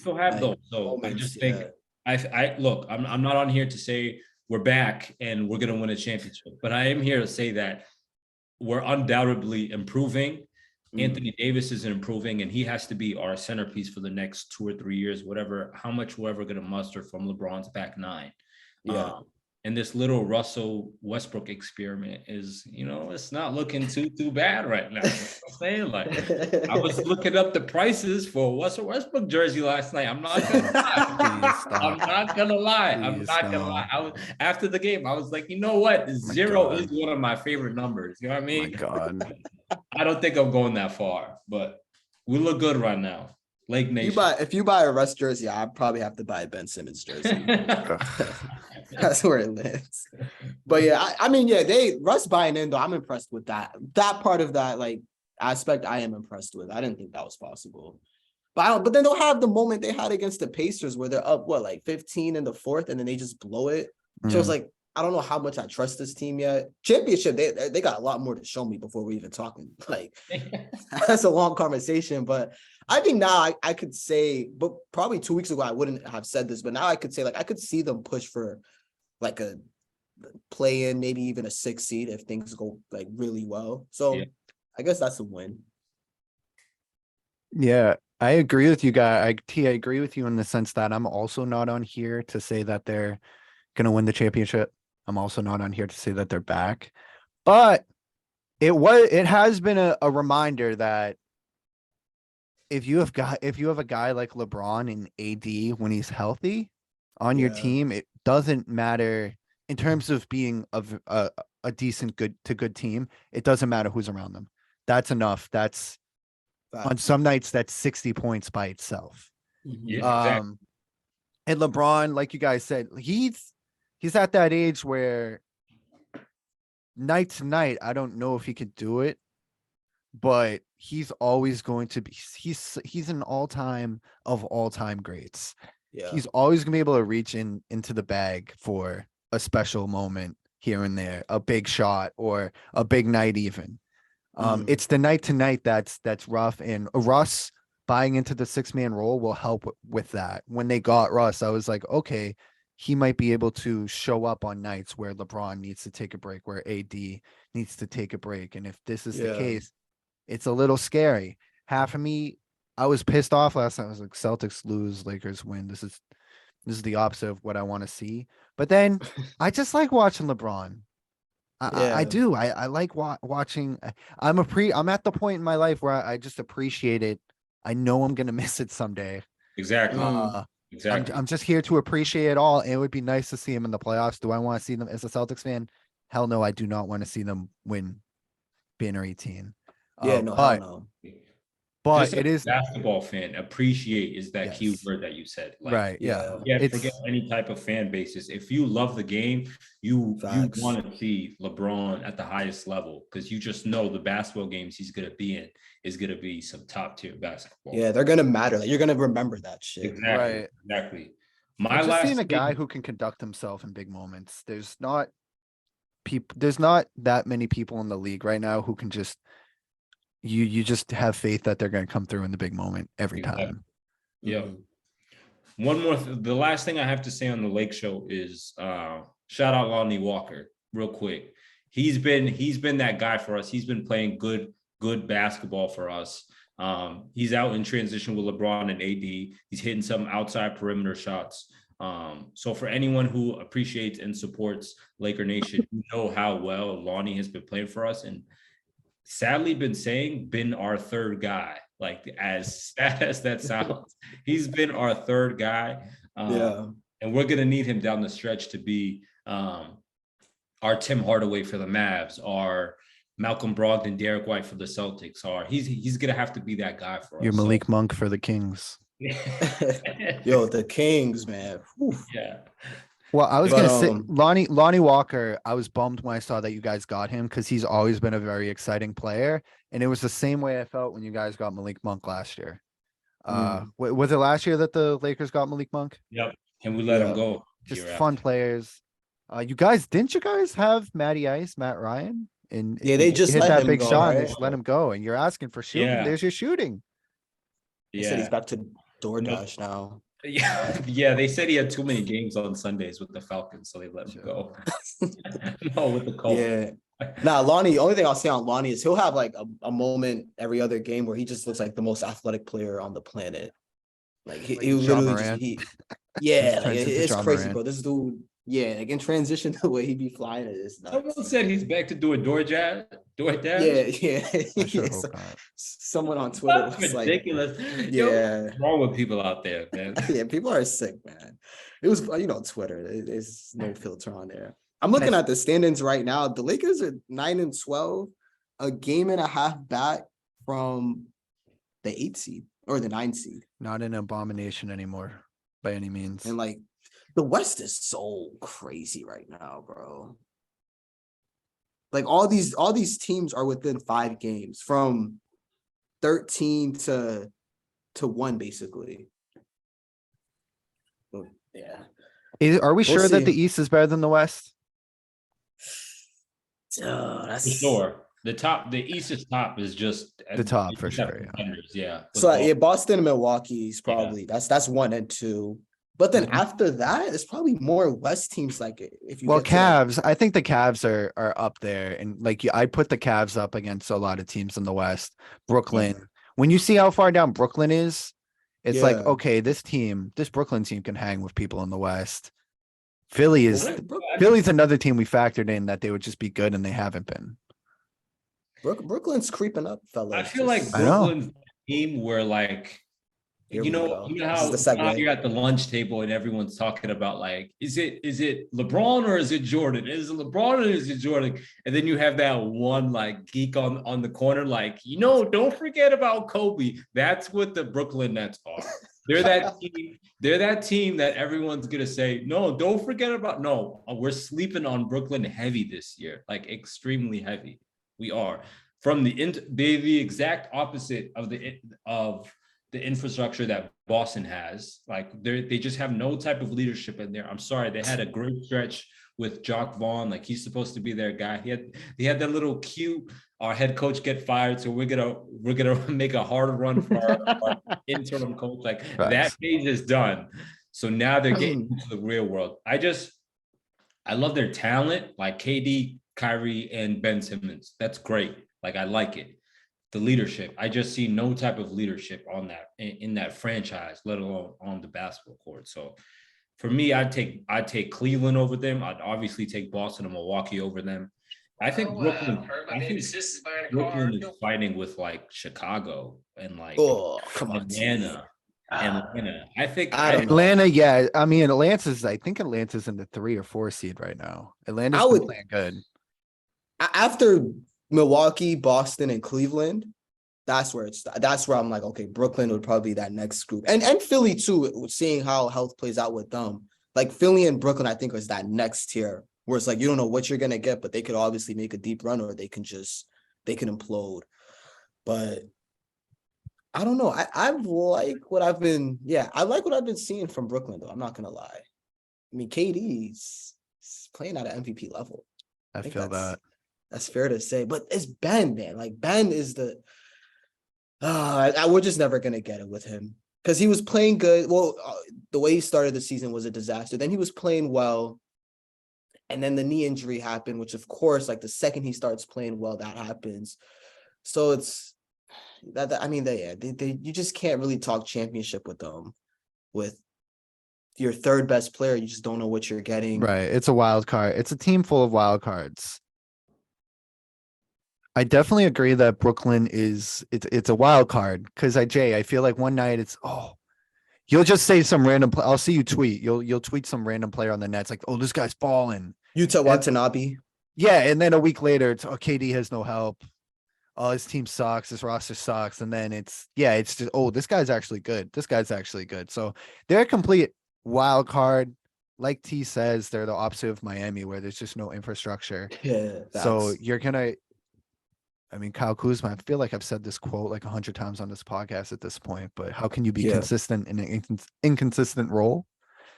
I just think I look. I'm not on here to say we're back and we're gonna win a championship, but I am here to say that we're undoubtedly improving. Anthony Davis is improving, and he has to be our centerpiece for the next 2 or 3 years, how much we're ever gonna muster from LeBron's back 9. And this little Russell Westbrook experiment is, it's not looking too bad right now. You know what I'm saying? Like, I was looking up the prices for a Russell Westbrook jersey last night. I'm not gonna lie. Please stop. I'm not gonna lie. Please, no. I was after the game. I was like, you know what? My Zero God. is one of my favorite numbers. You know what I Oh my mean? God. I don't think I'm going that far, but we look good right now. Lake Nation. If you buy a Russ jersey, I probably have to buy a Ben Simmons jersey. That's where it lives. But yeah, I mean, yeah, Russ buying in though. I'm impressed with that. That part of that like aspect, I am impressed with. I didn't think that was possible. But then they'll have the moment they had against the Pacers where they're up like 15 in the fourth, and then they just blow it. So it's like, I don't know how much I trust this team yet. Championship, they got a lot more to show me before we're even talking. Like, that's a long conversation. But I think now I could say, but probably 2 weeks ago I wouldn't have said this, but now I could say like I could see them push for like a play in, maybe even a 6 seed if things go like really well. So yeah. I guess that's a win. Yeah, I agree with you guys. I agree with you in the sense that I'm also not on here to say that they're going to win the championship. I'm also not on here to say that they're back, but it has been a reminder that if you have a guy like LeBron and AD when he's healthy on your team, it doesn't matter in terms of being a decent good team. It doesn't matter who's around them. That's enough. That's on some nights that's 60 points by itself. Yeah, exactly. And LeBron, like you guys said, he's at that age where night to night, I don't know if he could do it, but he's always going to be, he's an all-time greats. Yeah. He's always gonna be able to reach into the bag for a special moment here and there, a big shot or a big night even. It's the night to night that's rough, and Russ buying into the 6-man role will help with that. When they got Russ, I was like, okay, he might be able to show up on nights where LeBron needs to take a break, where AD needs to take a break. And if this is the case, it's a little scary. Half of me, I was pissed off last night. I was like, Celtics lose, Lakers win. This is the opposite of what I want to see. But then I just like watching LeBron. I do. I like watching. I'm at the point in my life where I just appreciate it. I know I'm gonna miss it someday. Exactly. Exactly. I'm just here to appreciate it all. It would be nice to see him in the playoffs. Do I want to see them as a Celtics fan? Hell no, I do not want to see them win banner 18. Hell no. But just it is basketball fan. Appreciate is that key word that you said. Like, right. Yeah. Forget any type of fan basis. If you love the game, you want to see LeBron at the highest level because you just know the basketball games he's gonna be in is gonna be some top tier basketball. Yeah, they're gonna matter. Like, you're gonna remember that shit. Exactly. Right. Exactly. Seeing a guy who can conduct himself in big moments. There's not that many people in the league right now who can just. You just have faith that they're going to come through in the big moment every time. Yeah. One more. The last thing I have to say on the Lake Show is shout out Lonnie Walker real quick. He's been that guy for us. He's been playing good basketball for us. He's out in transition with LeBron and AD. He's hitting some outside perimeter shots. So for anyone who appreciates and supports Laker Nation, you know how well Lonnie has been playing for us, and sadly been our third guy. Like, as sad as that sounds, he's been our third guy. And we're gonna need him down the stretch to be our Tim Hardaway for the Mavs, our Malcolm Brogdon, Derek White for the Celtics. Or he's gonna have to be that guy for us. You're Malik Monk for the Kings. Yo, the Kings, man. Whew. Yeah. Well, I was going to say, Lonnie Walker, I was bummed when I saw that you guys got him because he's always been a very exciting player. And it was the same way I felt when you guys got Malik Monk last year. Was it last year that the Lakers got Malik Monk? Yep. And we let him go. Just fun players. Didn't you guys have Matt Ryan? And they just hit let that him big go, shot. right? They just let him go. And you're asking for shooting. Yeah. There's your shooting. He said he's back to DoorDash now. Yeah, they said he had too many games on Sundays with the Falcons, so they let him go. No, with the Colts. Yeah. Nah, Lonnie, only thing I'll say on Lonnie is he'll have like a moment every other game where he just looks like the most athletic player on the planet. Like he literally just, it's crazy, bro. This dude Yeah, like in transition, the way he be flying it is nuts. Someone said he's back to doing DoorDash. Yeah. I sure Yeah, hope not. someone on Twitter That's was like, ridiculous. Yo, yeah. what's wrong with people out there, man? Yeah, people are sick, man. It was, Twitter. There's no filter on there. I'm looking at the standings right now. The Lakers are 9-12, a game and a half back from the 8th seed or the 9th seed. Not an abomination anymore by any means. And like the West is so crazy right now, bro. Like all these teams are within 5 games from 13 to 1, basically. Yeah. Are we sure that the East is better than the West? For sure. The East's top is just the top for sure. Yeah. So yeah, Boston and Milwaukee is probably that's 1 and 2. But then after that, it's probably more West teams like it. If you Cavs, I think the Cavs are up there, and like I put the Cavs up against a lot of teams in the West. Brooklyn. Yeah. When you see how far down Brooklyn is, it's like, okay, this Brooklyn team can hang with people in the West. Philly's another team we factored in that they would just be good, and they haven't been. Brooklyn's creeping up, fellas. I feel like Brooklyn's team where like, you know how you're at the lunch table and everyone's talking about like, is it LeBron or is it Jordan? Is it LeBron or is it Jordan? And then you have that one like geek on the corner, like, don't forget about Kobe. That's what the Brooklyn Nets are. They're that team. They're that team that everyone's gonna say, no, don't forget about. No, we're sleeping on Brooklyn heavy this year, like extremely heavy. We are from the exact opposite of the infrastructure that Boston has. Like they just have no type of leadership in there. I'm sorry, they had a great stretch with Jock Vaughn. Like he's supposed to be their guy. He had that little cute. Our head coach get fired, so we're gonna make a hard run for our interim coach. Like that phase is done. So now they're getting into the real world. I love their talent, like KD, Kyrie, and Ben Simmons. That's great. Like I like it. The leadership, I just see no type of leadership on that in that franchise, let alone on the basketball court. So for me, I'd take Cleveland over them. I'd obviously take Boston and Milwaukee over them. I think Brooklyn is fighting with like Chicago and like Atlanta. I think Atlanta, yeah. I mean, I think Atlanta's in the 3 or 4 seed right now. Atlanta's playing good. After Milwaukee, Boston, and Cleveland, that's where I'm like, okay, Brooklyn would probably be that next group. And Philly too, seeing how health plays out with them. Like Philly and Brooklyn, I think is that next tier where it's like you don't know what you're gonna get, but they could obviously make a deep run or they can implode. But I don't know. I like what I've been seeing from Brooklyn though. I'm not gonna lie. I mean, KD's playing at an MVP level. I feel that. That's fair to say, but it's Ben, man. Like Ben is we're just never gonna get it with him because he was playing good. Well, the way he started the season was a disaster. Then he was playing well, and then the knee injury happened, which of course, like the second he starts playing well, that happens. So it's that. I mean, you just can't really talk championship with them. With your third best player, you just don't know what you're getting. Right. It's a wild card. It's a team full of wild cards. I definitely agree that Brooklyn it's a wild card because I feel like one night you'll just say some random I'll see you tweet. You'll tweet some random player on the Nets like, oh, this guy's balling. Yuta Watanabe. Yeah, and then a week later it's KD has no help. Oh, his team sucks, his roster sucks, and then it's just this guy's actually good. This guy's actually good. So they're a complete wild card. Like T says, they're the opposite of Miami where there's just no infrastructure. Yeah. So you're gonna Kyle Kuzma, I feel like I've said this quote like 100 times on this podcast at this point, but how can you be consistent in an inconsistent role?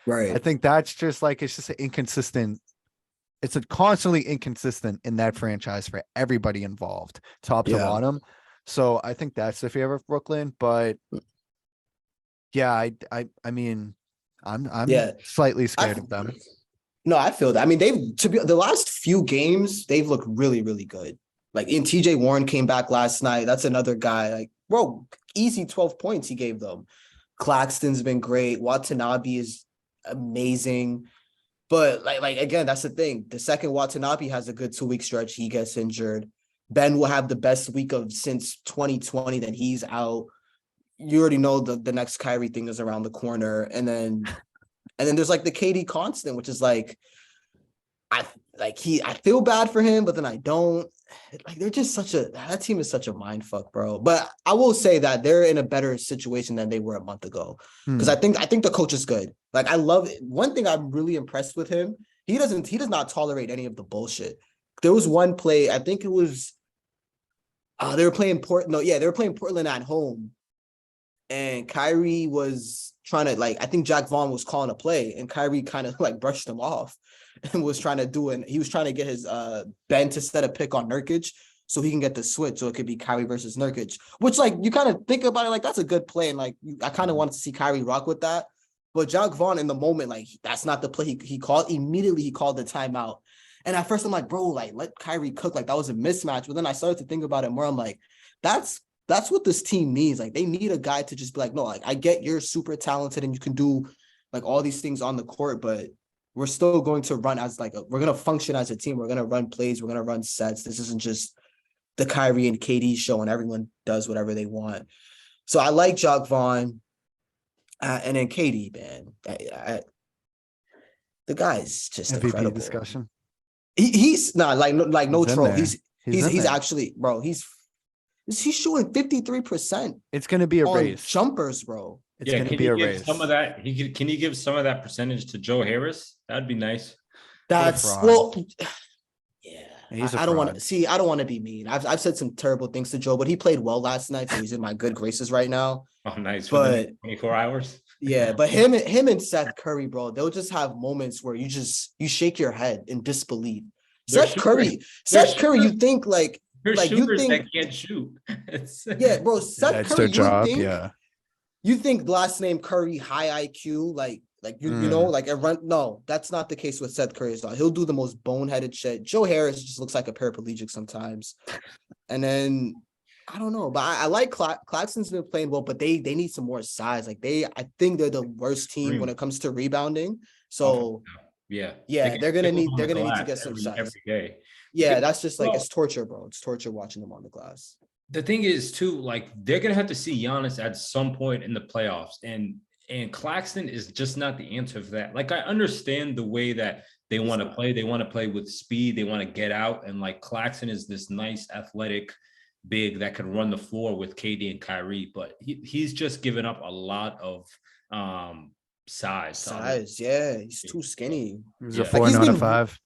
Right. I think that's just like, it's just an inconsistent. It's a constantly inconsistent in that franchise for everybody involved, top to bottom. So I think that's the fear of Brooklyn, but yeah, I'm slightly scared of them. No, I feel that. I mean, the last few games, they've looked really, really good. Like in TJ Warren came back last night. That's another guy. Like, bro, easy 12 points he gave them. Claxton's been great. Watanabe is amazing. But like again, that's the thing. The second Watanabe has a good 2-week stretch, he gets injured. Ben will have the best week of since 2020, then he's out. You already know the next Kyrie thing is around the corner. And then there's like the KD constant, which is like I feel bad for him, but then I don't. Like they're just that team is such a mind fuck, bro. But I will say that they're in a better situation than they were a month ago. Because I think the coach is good. Like I love it. One thing I'm really impressed with him. He does not tolerate any of the bullshit. There was one play, I think it was they were playing Portland at home. And Kyrie was trying to I think Jack Vaughn was calling a play, and Kyrie kind of like brushed him off and was trying to get his Ben to set a pick on Nurkic so he can get the switch, so it could be Kyrie versus Nurkic, which like you kind of think about it, like that's a good play, and like I kind of wanted to see Kyrie rock with that. But Jack Vaughn in the moment, like that's not the play he called. Immediately he called the timeout. And at first I'm like, bro, like let Kyrie cook. Like that was a mismatch. But then I started to think about it more. I'm like, that's what this team needs. Like they need a guy to just be like, no, like I get you're super talented and you can do like all these things on the court, but we're still going to run as we're going to function as a team. We're going to run plays. We're going to run sets. This isn't just the Kyrie and KD show and everyone does whatever they want. So I like Jack Vaughn and then KD, man. The guy's just MVP incredible. discussion. He's not no troll. There. He's actually, bro. He's shooting 53%. It's going to be a race. Jumpers, bro. It's going to be a race. Some of that, can you give some of that percentage to Joe Harris? That'd be nice. That's yeah. I don't want to be mean. I've said some terrible things to Joe, but he played well last night, so he's in my good graces right now. Oh, nice. But 24 hours. Yeah, but him and Seth Curry, bro, they'll just have moments where you shake your head in disbelief. Seth Curry, you think like you think that can't shoot. Yeah, bro. Seth That's Curry, their job. Yeah. You think last name Curry, high IQ, like you know, like a run. No, that's not the case with Seth Curry. He'll do the most boneheaded shit. Joe Harris just looks like a paraplegic sometimes. And then I don't know, but I like Claxton's been playing well, but they need some more size. Like I think they're the worst team when it comes to rebounding. So they're gonna need to get some size every day. Yeah, that's just like it's torture, bro. It's torture watching them on the glass. The thing is too, like they're gonna have to see Giannis at some point in the playoffs, and Claxton is just not the answer for that. Like I understand the way that they want to play. They want to play with speed. They want to get out, and like Claxton is this nice athletic big that can run the floor with KD and Kyrie, but he's just given up a lot of size. Yeah, he's too skinny. He's a 4 out of 5.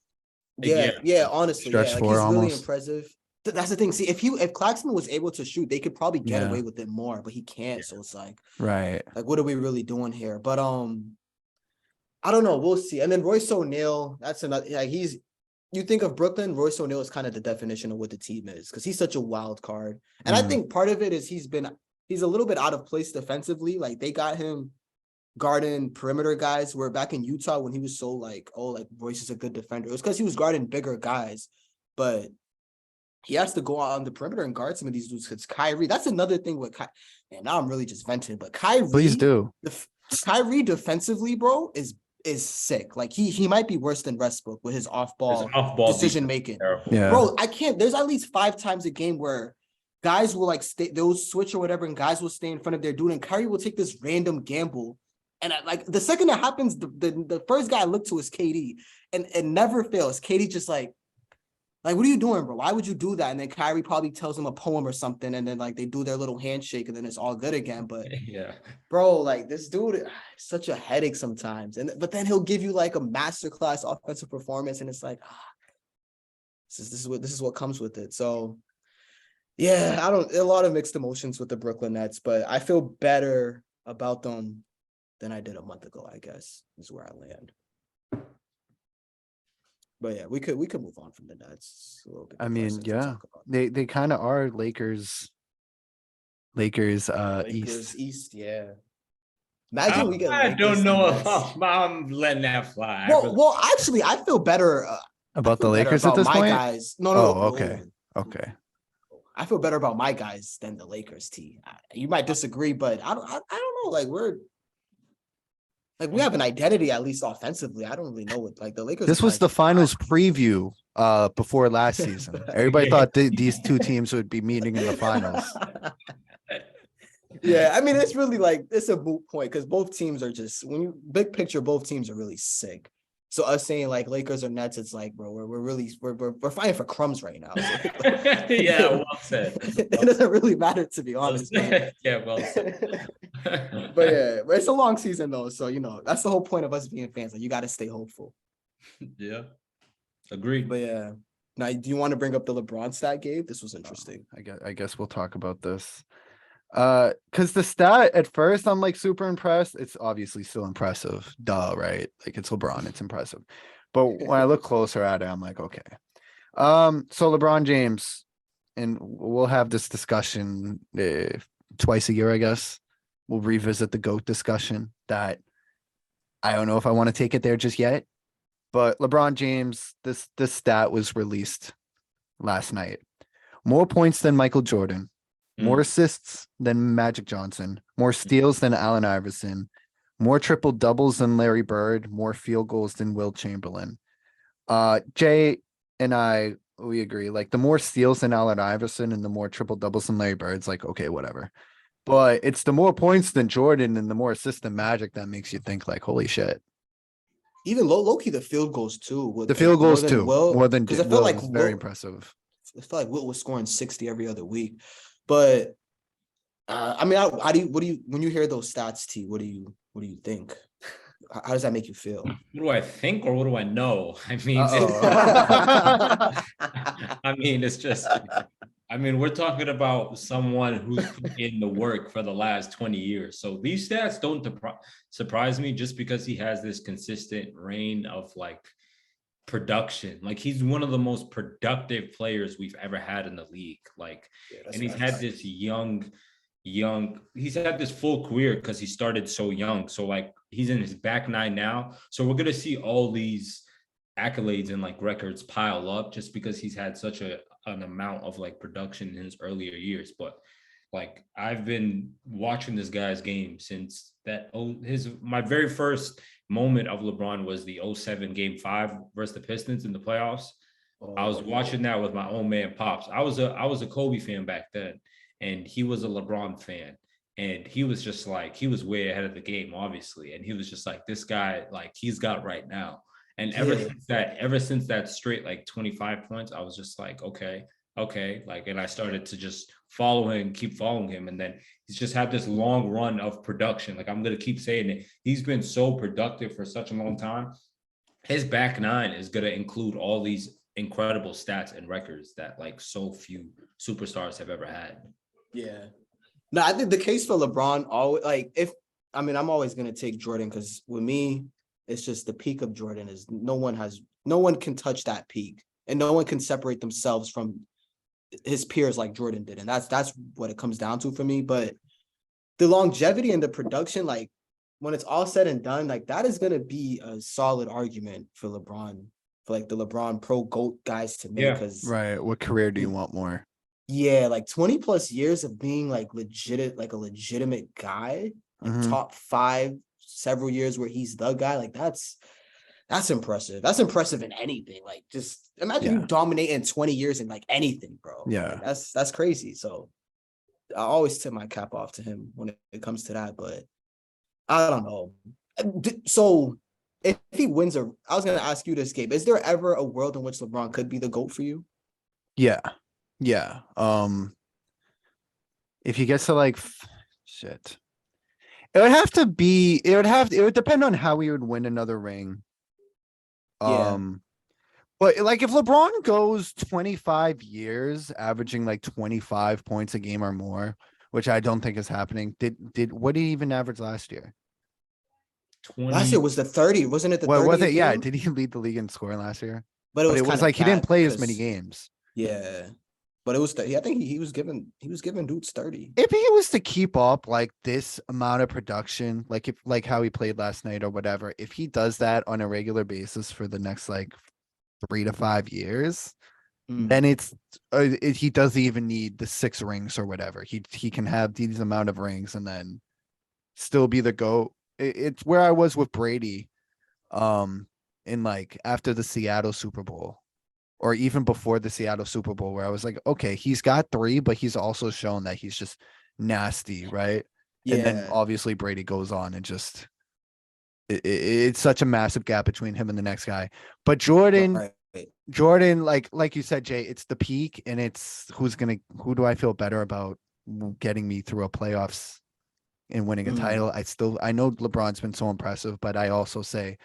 Yeah, honestly, Stretch like, 4 he's almost. really impressive. That's the thing. See, if Claxton was able to shoot, they could probably get away with it more, but he can't. So it's like what are we really doing here? But I don't know. We'll see. And then Royce O'Neill, that's another. Like you think of Brooklyn, Royce O'Neill is kind of the definition of what the team is because he's such a wild card. And I think part of it is he's a little bit out of place defensively. Like they got him guarding perimeter guys, where back in Utah when he was so like Royce is a good defender. It was because he was guarding bigger guys, but he has to go out on the perimeter and guard some of these dudes because Kyrie. That's another thing with Kyrie. And now I'm really just venting, but Kyrie. Please do. Kyrie defensively, bro, is sick. Like he might be worse than Westbrook with his off-ball decision making. Yeah, bro, I can't. There's at least 5 times a game where guys will like they'll switch or whatever, and guys will stay in front of their dude, and Kyrie will take this random gamble. And like the second that happens, the first guy I look to is KD, and it never fails. KD just like, what are you doing, bro? Why would you do that? And then Kyrie probably tells him a poem or something, and then like they do their little handshake, and then it's all good again. But bro, like this dude is such a headache sometimes. But then he'll give you like a masterclass offensive performance, and it's like, this is what comes with it. So yeah, a lot of mixed emotions with the Brooklyn Nets, but I feel better about them than I did a month ago, I guess, is where I land. But yeah, we could move on from the Nets a little bit. I mean, yeah, they kind of are Lakers East. Yeah. Imagine we get. I don't know if I'm letting that fly. Well, actually, I feel better about the Lakers at this point. Guys. No. Okay. I feel better about my guys than the Lakers. You might disagree, but I don't know. Like Like we have an identity at least offensively. I don't really know what like the Lakers. This was the finals preview before last season. Everybody thought these two teams would be meeting in the finals. Yeah, I mean it's really like it's a moot point because both teams are just when you big picture, both teams are really sick. So us saying like Lakers or Nets, it's like, bro, we're really we're fighting for crumbs right now. So, Yeah, well said. It doesn't really matter to be honest. Yeah, well said. But yeah, but it's a long season though, so you know that's the whole point of us being fans. Like you got to stay hopeful. Yeah, agreed. But yeah, now do you want to bring up the LeBron stat, Gabe? This was interesting. I guess we'll talk about this. Because the stat at first I'm like super impressed. It's obviously still impressive, right? Like it's LeBron, it's impressive. But when I look closer at it, I'm like, okay. So LeBron James, and we'll have this discussion twice a year, I guess. We'll revisit the GOAT discussion that I don't know if I want to take it there just yet. But LeBron James, this stat was released last night. More points than Michael Jordan. More assists than Magic Johnson, more steals than Allen Iverson, more triple doubles than Larry Bird, more field goals than Will Chamberlain. Jay and I, we agree. Like the more steals than Allen Iverson and the more triple doubles than Larry Bird's like, okay, whatever. But it's the more points than Jordan and the more assists than Magic that makes you think like, holy shit. Even low key, the field goals too. The field goals too, more than because I felt like very impressive. I felt like Wilt was scoring 60 every other week. But I mean, what do you when you hear those stats, T? What do you think? How does that make you feel? What do I think or what do I know? I mean, I mean, it's just. I mean, we're talking about someone who's put in the work for the last 20 years. So these stats don't surprise me just because he has this consistent reign of like production. Like he's one of the most productive players we've ever had in the league. Like, and he's had this he's had this full career because he started so young. So like he's in his back nine now. So we're gonna see all these accolades and like records pile up just because he's had such an amount of like production in his earlier years. But like I've been watching this guy's game since my very first moment of LeBron was the 07 game 5 versus the Pistons in the playoffs. I was watching that with my own man Pops. I was a Kobe fan back then, and he was a LeBron fan. And he was just like, he was way ahead of the game, obviously. And he was just like, this guy, like he's got it right now. And ever since that straight like 25 points, I was just like, okay. Like, and I started to just keep following him. And then he's just had this long run of production. Like I'm going to keep saying it. He's been so productive for such a long time. His back nine is going to include all these incredible stats and records that like so few superstars have ever had. Yeah. No, I think the case for LeBron always I'm always going to take Jordan because with me, it's just the peak of Jordan is no one can touch that peak and no one can separate themselves from his peers like Jordan did. And that's what it comes down to for me. But the longevity and the production, like when it's all said and done, like that is going to be a solid argument for LeBron, for like the LeBron pro GOAT guys to make. Yeah, right. What career do you want more? Yeah, like 20 plus years of being like a legitimate guy, like top 5, several years where he's the guy, like that's impressive. That's impressive in anything. Like just imagine you dominate in 20 years in like anything, bro. Yeah. Like, that's crazy. So I always tip my cap off to him when it comes to that, but I don't know. So if he wins I was going to ask you this, Gabe, is there ever a world in which LeBron could be the GOAT for you? Yeah. If he gets to like shit. It would depend on how he would win another ring. But like if LeBron goes 25 years, averaging like 25 points a game or more, which I don't think is happening. What did he even average last year? 20. Last year was the 30, wasn't it? Was it? Yeah, did he lead the league in scoring last year? But it was like he didn't play as many games. Yeah. But it was, I think he was giving dudes 30. If he was to keep up like this amount of production, like how he played last night or whatever, if he does that on a regular basis for the next like 3 to 5 years, then he doesn't even need the 6 rings or whatever. He can have these amount of rings and then still be the GOAT it's where I was with Brady, in like after the Seattle Super Bowl, or even before the Seattle Super Bowl, where I was like, okay, he's got 3, but he's also shown that he's just nasty, right? And then Yeah. obviously Brady goes on and just it's such a massive gap between him and the next guy. But Jordan, Right. like you said, Jay, it's the peak, and it's who do I feel better about getting me through a playoffs and winning a Mhm. title. I know LeBron's been so impressive, but I also say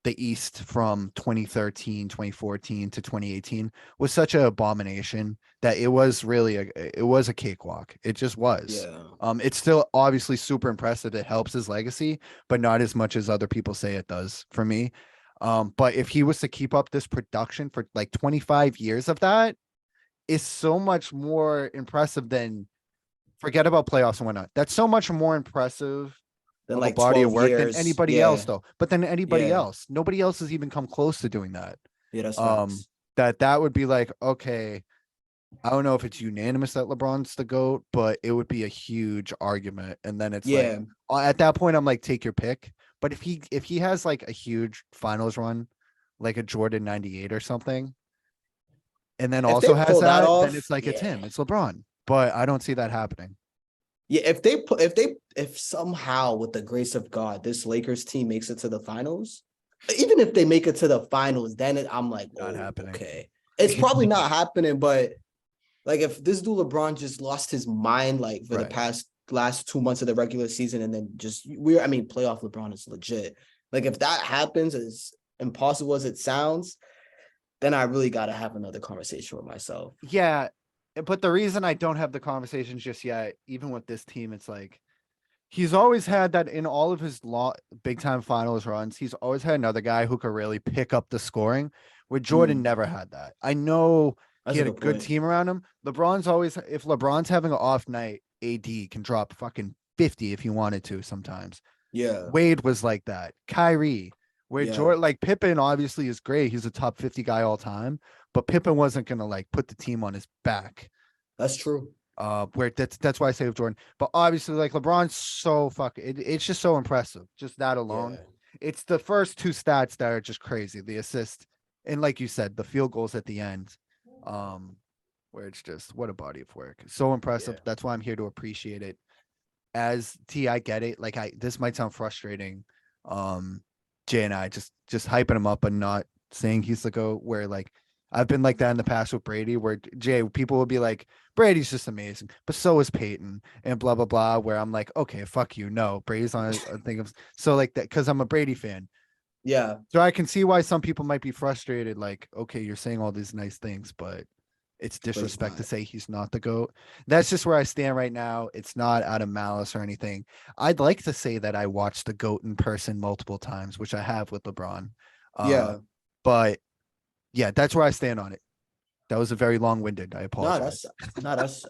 the East from 2013, 2014 to 2018 was such an abomination that it was really it was a cakewalk. It just was. Yeah. It's still obviously super impressive. It helps his legacy, but not as much as other people say it does for me. But if he was to keep up this production for like 25 years of that, is so much more impressive than forget about playoffs and whatnot. That's so much more impressive Then of a like body of 12 work than years. anybody else, Yeah. though. But then anybody Yeah. else, nobody else has even come close to doing that. Yeah, that's Um, facts. that would be like, okay, I don't know if it's unanimous that LeBron's the GOAT, but it would be a huge argument. And then it's like Yeah. at that point, I'm like, take your pick. But if he has like a huge finals run, like a Jordan 98 or something, and then If they also has pull that that, then off, it's like it's yeah. him, it's LeBron. But I don't see that happening. Yeah, if somehow with the grace of God, this Lakers team makes it to the finals, even if they make it to the finals, then I'm like, Not oh, happening. okay. It's probably not happening, but like if this dude LeBron just lost his mind like for the Right. last 2 months of the regular season, and then just playoff LeBron is legit. Like if that happens, as impossible as it sounds, then I really gotta have another conversation with myself. Yeah, but the reason I don't have the conversations just yet, even with this team, it's like he's always had that in all of his big time finals runs. He's always had another guy who could really pick up the scoring, where Jordan never had that. I know he That's a had a good good point. team around him. If LeBron's having an off night, AD can drop fucking 50 if he wanted to sometimes. Yeah. Wade was like that. Kyrie, where Yeah. Jordan, like Pippen obviously is great. He's a top 50 guy all time, but Pippen wasn't going to like put the team on his back. That's true. Where that's why I say with Jordan, but obviously like LeBron's so it's just so impressive. Just that alone, Yeah. it's the first 2 stats that are just crazy. The assist and like you said, the field goals at the end, where it's just what a body of work. So impressive. Yeah. That's why I'm here to appreciate it. As T, I get it. Like this might sound frustrating. Jay and I just hyping him up and not saying he's the GOAT. Where like I've been like that in the past with Brady, where Jay, people will be like, Brady's just amazing, but so is Peyton and blah blah blah. Where I'm like, okay, fuck you, no, Brady's on a thing of so like that because I'm a Brady fan. Yeah. So I can see why some people might be frustrated. Like, okay, you're saying all these nice things, but it's But he's disrespect to not. say he's not the GOAT. That's just where I stand right now. It's not out of malice or anything. I'd like to say that I watched the GOAT in person multiple times, which I have with LeBron. Yeah. But yeah, that's where I stand on it. That was a very long-winded. I No, apologize. that's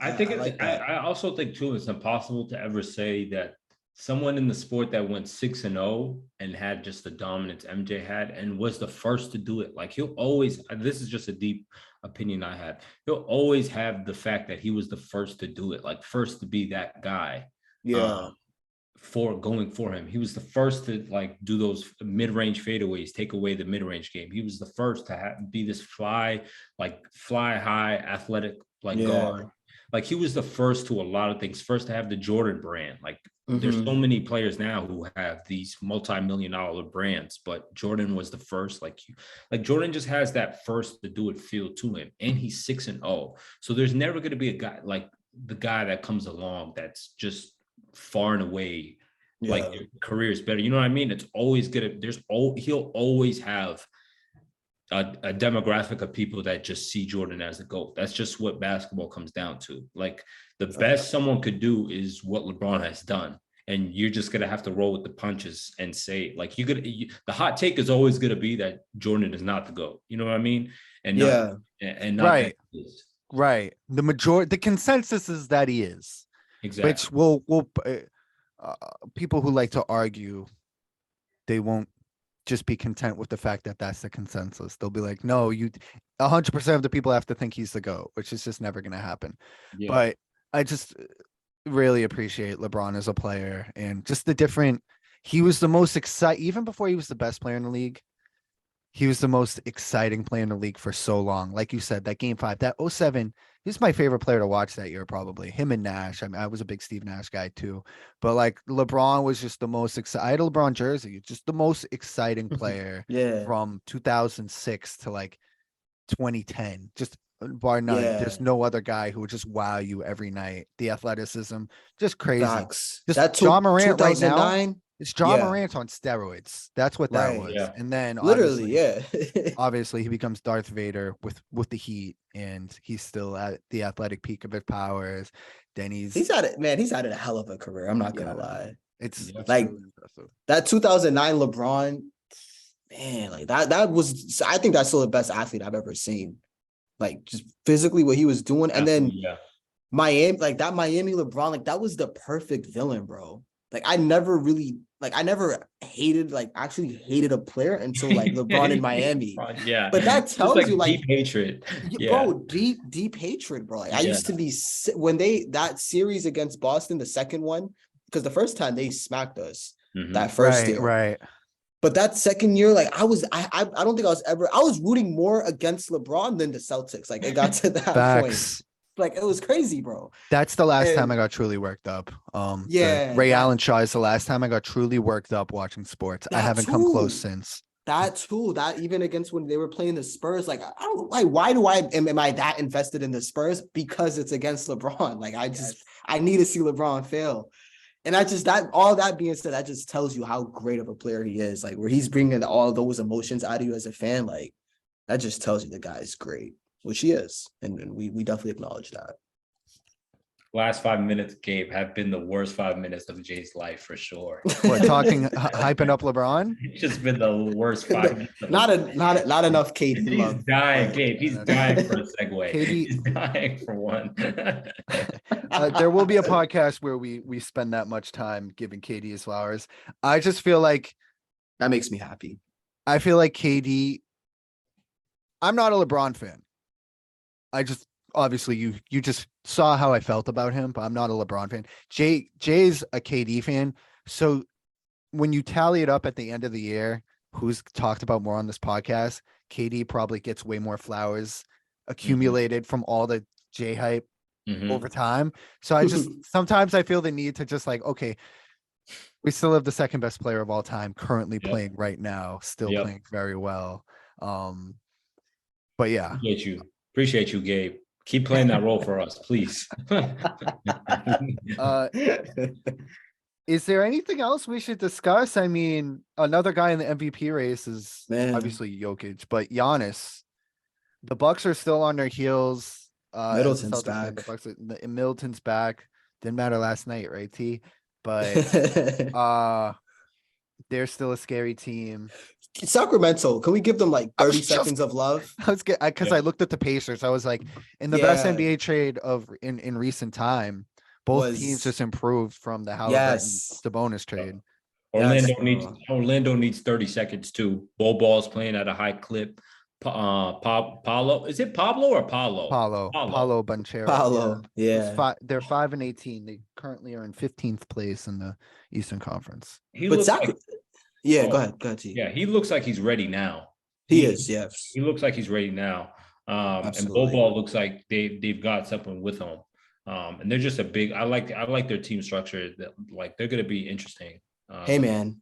I think I like that. I also think too it's impossible to ever say that someone in the sport that went 6-0 and had just the dominance MJ had and was the first to do it. Like he'll always, this is just a deep opinion I had. He'll always have the fact that he was the first to do it, like first to be that guy. Yeah. For going for him. He was the first to like do those mid-range fadeaways, take away the mid-range game. He was the first to be this fly high athletic like Yeah. guard. Like he was the first to a lot of things, first to have the Jordan brand. Like there's so Mm-hmm. many players now who have these multi-million-dollar brands, but Jordan was the first. Like Jordan just has that first to do it feel to him, and he's 6-0. So there's never going to be a guy like the guy that comes along that's just far and away like Yeah. your career is better. You know what I mean? It's always he'll always have a demographic of people that just see Jordan as a GOAT. That's just what basketball comes down to. Like the best someone could do is what LeBron has done. And you're just gonna have to roll with the punches and say, like, the hot take is always gonna be that Jordan is not the GOAT. You know what I mean? And Yeah. not that Right. Right. The consensus is that he is. exactly. Which people who like to argue, they won't just be content with the fact that that's the consensus. They'll be like, no, 100% of the people have to think he's the GOAT, which is just never going to happen. Yeah. But I just really appreciate LeBron as a player and just the different, he was the most exciting, even before he was the best player in the league. He was the most exciting player in the league for so long. Like you said, that game 5, that 07, he's my favorite player to watch that year, probably him and Nash. I mean, I was a big Steve Nash guy too, but like LeBron was just the most exciting. I had a LeBron jersey, just the most exciting player Yeah. from 2006 to like 2010. Just bar none. Yeah. There's no other guy who would just wow you every night. The athleticism, just crazy. Facts. Just That John Morant right now. 2009. It's John Yeah. Morant on steroids. That's what that Right. was. Yeah. And then Literally, obviously, yeah. obviously he becomes Darth Vader with the Heat, and he's still at the athletic peak of his powers. Then He's had it, man. He's had a hell of a career. I'm not gonna Yeah. lie. it's Like, really impressive. That 2009 LeBron, man, like that was. I think that's still the best athlete I've ever seen. Like, just physically what he was doing, and then Yeah. Miami, like that Miami LeBron, like that was the perfect villain, bro. Like I never hated, like actually hated a player until like LeBron in Miami. Yeah. But that Just tells like you, like, deep hatred. Yeah. bro, deep hatred, bro. Like I used to be when that series against Boston, the second one, because the first time they smacked us that first Right, year, right. but that second year, like I don't think I was rooting more against LeBron than the Celtics. Like it got to that point. Facts. Like it was crazy, bro. That's the last time And- I got truly worked up. Yeah, Ray that- Allen Shaw is the last time I got truly worked up watching sports. I That haven't come close too. since. That too, that even against when they were playing the Spurs, like I don't like why am I that invested in the Spurs? Because it's against LeBron. Like I need to see LeBron fail. And all that being said, that just tells you how great of a player he is. Like where he's bringing all those emotions out of you as a fan, like that just tells you the guy is great, which he is. And we definitely acknowledge that. Last 5 minutes, Gabe, have been the worst 5 minutes of Jay's life for sure. What, talking hyping up LeBron? It's just been the worst 5 minutes. Not enough KD He's love. dying, Gabe. He's dying for a segue. KD He's dying for one. There will be a podcast where we spend that much time giving KD his flowers. I just feel like That makes me happy. I feel like KD. I'm not a LeBron fan. I just obviously you just saw how I felt about him, but I'm not a LeBron fan. Jay's a KD fan. So when you tally it up at the end of the year, who's talked about more on this podcast, KD probably gets way more flowers accumulated from all the Jay hype over time. So I just sometimes I feel the need to just like, okay, we still have the second best player of all time currently playing right now, still playing very well. But yeah. Appreciate you, Gabe. Keep playing that role for us, please. Is there anything else we should discuss? I mean, another guy in the MVP race is obviously Jokic, but Giannis. The Bucks are still on their heels. Middleton's back. Middleton's back. Didn't matter last night, right, T? But they're still a scary team. Sacramento, can we give them like 30 seconds of love? I was because I looked at the Pacers. I was like, in the best NBA trade in recent time, both teams just improved from the Halliburton Sabonis trade. Orlando needs 30 seconds too. Ball's playing at a high clip. Paulo, is it Pablo or Paulo? Paulo Banchero. Paulo, yeah. They're 5-18. They currently are in 15th place in the Eastern Conference. Go ahead. T. Yeah, he looks like he's ready now. He is, yes. He looks like he's ready now. And Ball looks like they've got something with him. And they're just a big. I like their team structure. Like they're gonna be interesting. Hey man,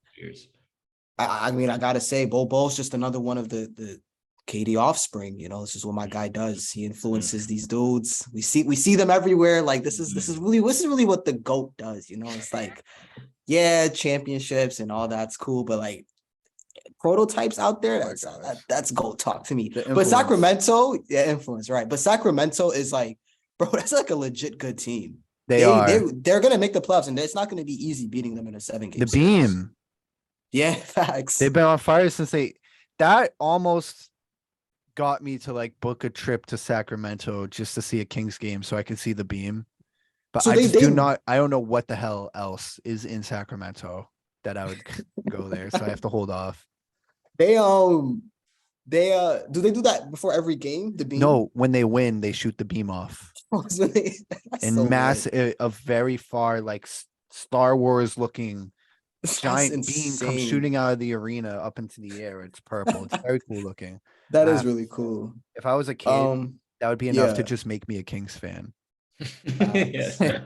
I mean I gotta say, Ball's just another one of the KD offspring. You know, this is what my guy does. He influences these dudes. We see them everywhere. Like this is really what the GOAT does. You know, it's like, yeah, championships and all that's cool, but like prototypes out there, that's GOAT talk to me. But Sacramento, influence, right? But Sacramento is like, bro, that's like a legit good team. They're gonna make the playoffs, and it's not gonna be easy beating them in a 7-game The Beam. Yeah, facts. They've been on fire since that almost got me to like book a trip to Sacramento just to see a Kings game so I could see the Beam. But so I don't know what the hell else is in Sacramento that I would go there. So I have to hold off. Do they do that before every game? The Beam? No, when they win, they shoot the Beam off. And a very far, like Star Wars looking giant bean comes insane. shooting out of the arena up into the air. It's purple. It's very cool looking. That is really cool. If I was a kid, that would be enough to yeah. just make me a Kings fan. Yes. I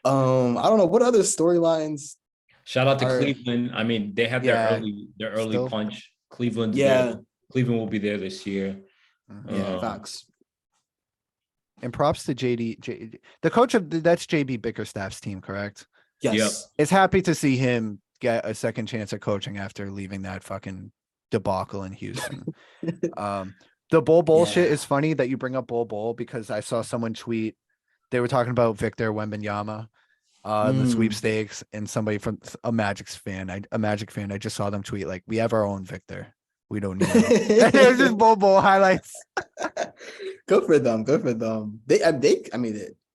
don't know what other storylines. Shout out to Cleveland. I mean, they had their early punch. Cleveland's there. Cleveland will be there this year. Yeah, facts. And props to JD, the coach of that's JB Bickerstaff's team, correct? Yes. Yep. It's happy to see him get a second chance at coaching after leaving that fucking debacle in Houston. The bullshit is funny that you bring up bull because I saw someone tweet, they were talking about Victor Wembanyama the sweepstakes, and somebody from a Magic fan, I just saw them tweet like, we have our own Victor. We don't need him. It was just bull highlights. Good for them.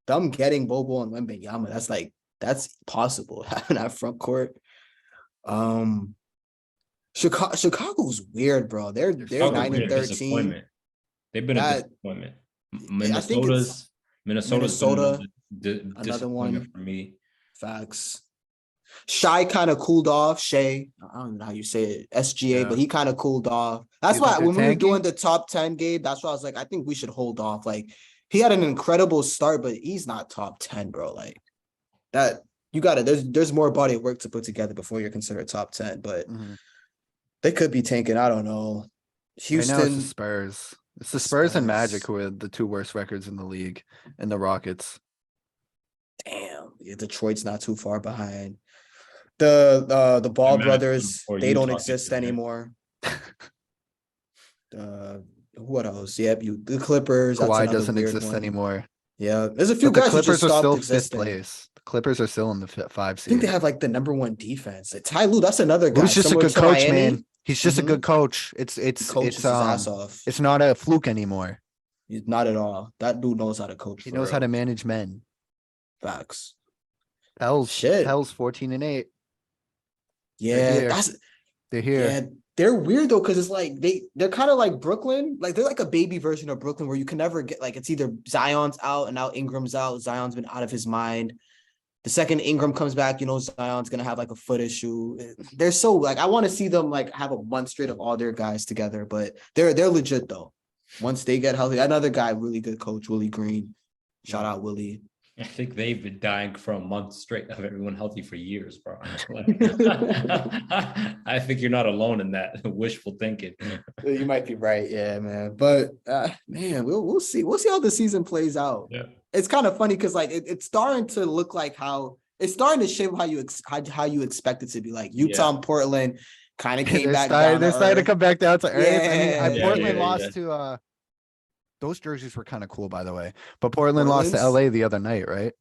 Them getting Bobo and Wembanyama, that's possible having that front court. Chicago's weird, bro. They're 9-13. They've been a disappointment. Minnesota, another one for me. Facts. Shy kind of cooled off. Shay, I don't know how you say it, SGA, but he kind of cooled off. That's why when we were doing the top 10 game, that's why I was like, I think we should hold off. Like, he had an incredible start, but he's not top 10, bro. Like that, you got it. There's more body of work to put together before you're considered top 10. But they could be tanking. I don't know. Houston, right now it's the Spurs. It's the Spurs and Magic who are the two worst records in the league, and the Rockets. Damn, Detroit's not too far behind. The Ball brothers, they don't exist anymore. What else? Yep, the Clippers. Kawhi doesn't exist anymore. Yeah, there's a few guys. The Clippers are still fifth place. The Clippers are still in the 5 seed. I think they have like the number 1 defense. Like, Ty Lue, that's another guy. He's just a good coach, man. He's just a good coach. It's his ass off. It's not a fluke anymore. He's not at all. That dude knows how to coach. He knows how to manage men. Facts. Hell's 14-8. Yeah, they're here. Yeah, they're weird though, because it's like they're kind of like Brooklyn. Like, they're like a baby version of Brooklyn, where you can never get, like, it's either Zion's out and now Ingram's out. Zion's been out of his mind. The second Ingram comes back, Zion's gonna have like a foot issue. They're so, like, I want to see them like have a month straight of all their guys together, but they're legit though. Once they get healthy, another guy, really good coach, Willie Green. Shout out Willie. I think they've been dying for a month straight of everyone healthy for years, bro. I think you're not alone in that wishful thinking. You might be right, yeah, man. But man, we'll see. We'll see how the season plays out. Yeah, it's kind of funny because like it's starting to look like how it's starting to shape how you expect it to be. Like Utah and Portland kind of came back. They're starting to come back down to earth. Yeah, Portland lost to those jerseys were kind of cool, by the way. But Portland lost to LA the other night, right?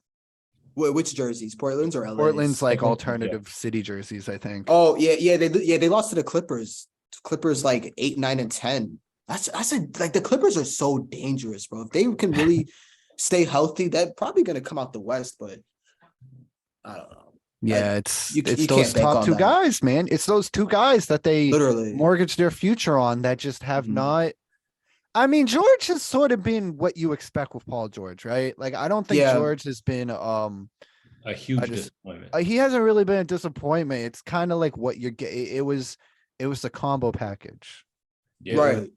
Which jerseys? Portland's or LA's? Portland's like alternative city jerseys, I think. Oh yeah. They lost to the Clippers. Clippers like 8, 9, and 10. That's like the Clippers are so dangerous, bro. If they can really stay healthy, they're probably gonna come out the West. But I don't know. Yeah, it's those top two guys, man. It's those two guys that they literally mortgage their future on that just have not. I mean, George has sort of been what you expect with Paul George, right? Like, I don't think George has been a huge disappointment. He hasn't really been a disappointment. It's kind of like what you're getting. It was the combo package. Yeah. Right.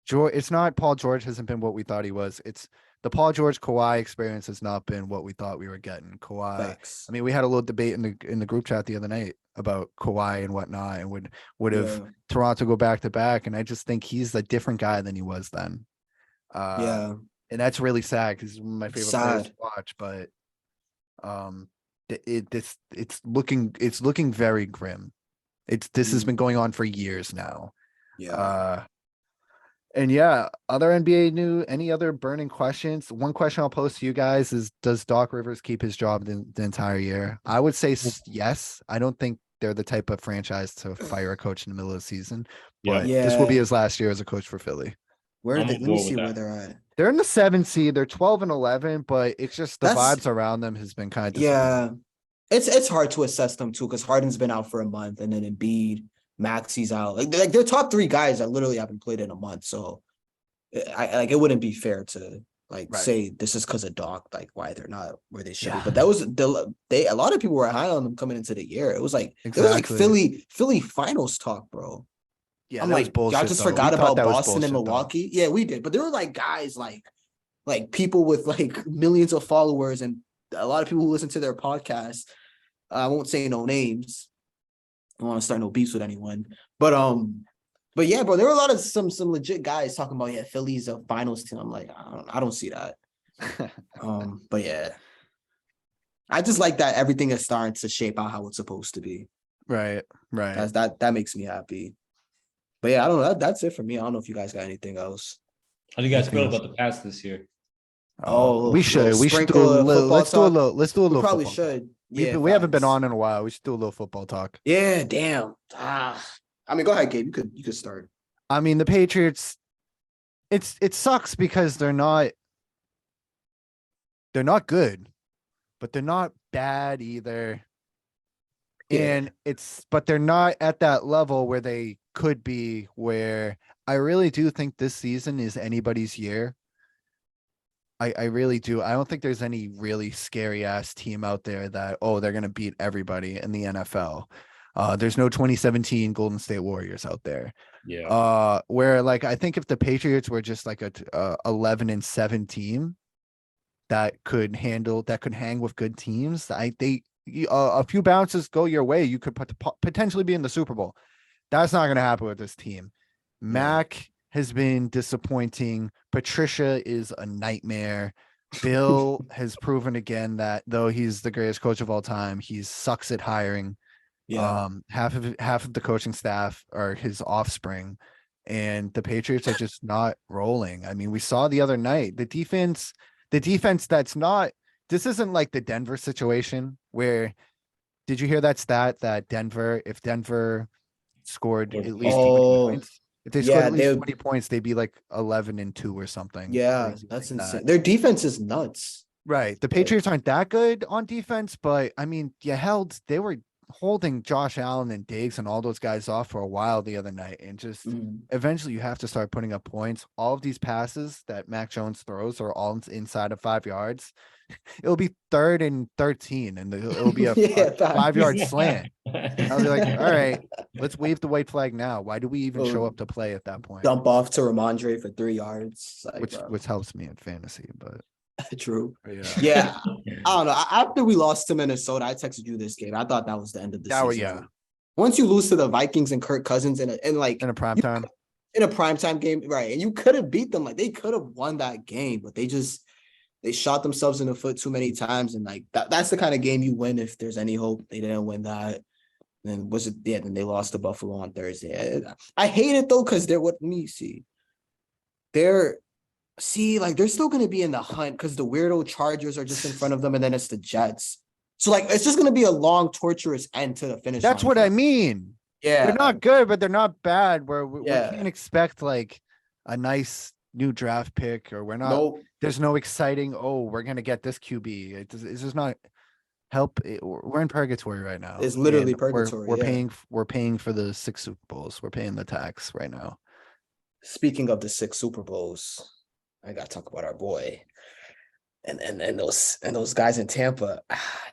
George, it's not Paul George hasn't been what we thought he was. It's the Paul George Kawhi experience has not been what we thought we were getting. Kawhi. Facts. I mean, we had a little debate in the group chat the other night about Kawhi and whatnot, and would have Toronto go back to back. And I just think he's a different guy than he was then. And that's really sad because he's one of my favorite players to watch. But it's looking very grim. This has been going on for years now. And other NBA any other burning questions? One question I'll pose to you guys is, does Doc Rivers keep his job the entire year? I would say yes. I don't think they're the type of franchise to fire a coach in the middle of the season, but this will be his last year as a coach for Philly. Let me see where they're at. They're in the 7th seed. They're 12-11, but it's just the vibes around them has been kind of It's hard to assess them too, because Harden's been out for a month, and then Embiid, Maxi's out. Like their top 3 guys that literally haven't played in a month. So it wouldn't be fair to like Right. say this is because of Doc, like why they're not where they should be. Yeah. But that was a lot of people were high on them coming into the year. It was like Exactly. Philly finals talk, bro. Yeah, I'm that was like, y'all bullshit just though. We forgot thought about that was Boston and bullshit though. Milwaukee. Yeah, we did. But there were like guys like people with like millions of followers and a lot of people who listen to their podcasts. I won't say no names. I don't want to start no beefs with anyone. But yeah, bro, there were a lot of some legit guys talking about Philly's a finals team. I'm like, I don't see that. But yeah. I just like that everything is starting to shape out how it's supposed to be. Right. That makes me happy. But yeah, I don't know. That's it for me. I don't know if you guys got anything else. How do you guys feel about the Pats this year? We should do a little. Let's do a little. We probably football should. Talk. Yeah, we haven't been facts. on in a while. We should do a little football talk. Yeah, damn. I mean, go ahead, Gabe. You could start. I mean, the Patriots. It sucks because they're not good, but they're not bad either. Yeah. But they're not at that level where they could be, where I really do think this season is anybody's year. I really do. I don't think there's any really scary ass team out there that, they're going to beat everybody in the NFL. There's no 2017 Golden State Warriors out there. Yeah. Where like, I think if the Patriots were just like a 11-7 team that could hang with good teams, a few bounces go your way, you could potentially be in the Super Bowl. That's not going to happen with this team. Mac has been disappointing. Patricia is a nightmare. Bill has proven again that though he's the greatest coach of all time, he sucks at hiring. Yeah. Half of the coaching staff are his offspring, and the Patriots are just not rolling. I mean, we saw the other night the defense that's not. This isn't like the Denver situation where. Did you hear that stat that if Denver scored at least 20 points? If they scored at least 20 points, they'd be like 11-2 or something. Yeah, that's insane. Their defense is nuts. Right. The Patriots aren't that good on defense, but I mean, they were holding Josh Allen and Diggs and all those guys off for a while the other night. And just eventually you have to start putting up points. All of these passes that Mac Jones throws are all inside of 5 yards. It'll be 3rd and 13 and it'll be a 5-yard slant. I'll be like, all right, let's wave the white flag now. Why do we even show up to play at that point? Dump off to Ramondre for 3 yards. Like, which helps me in fantasy, but true. Yeah. I don't know. After we lost to Minnesota, I texted you this game. I thought that was the end of the season. Yeah. Once you lose to the Vikings and Kirk Cousins in a primetime game, right? And you could have beat them. Like they could have won that game, but they shot themselves in the foot too many times. And like that's the kind of game you win if there's any hope. They didn't win that. Then then they lost to Buffalo on Thursday. I hate it though, because they're they're still going to be in the hunt because the weirdo Chargers are just in front of them, and then it's the Jets. So like it's just going to be a long, torturous end to the finish. That's what I mean. Yeah, they're not good, but they're not bad. We can't expect like a nice new draft pick, or we're not. Nope. There's no exciting. We're going to get this QB. It's just not. We're in purgatory right now. It's literally purgatory. We're paying for the 6 Super Bowls. We're paying the tax right now. Speaking of the 6 Super Bowls, I gotta talk about our boy and those guys in Tampa,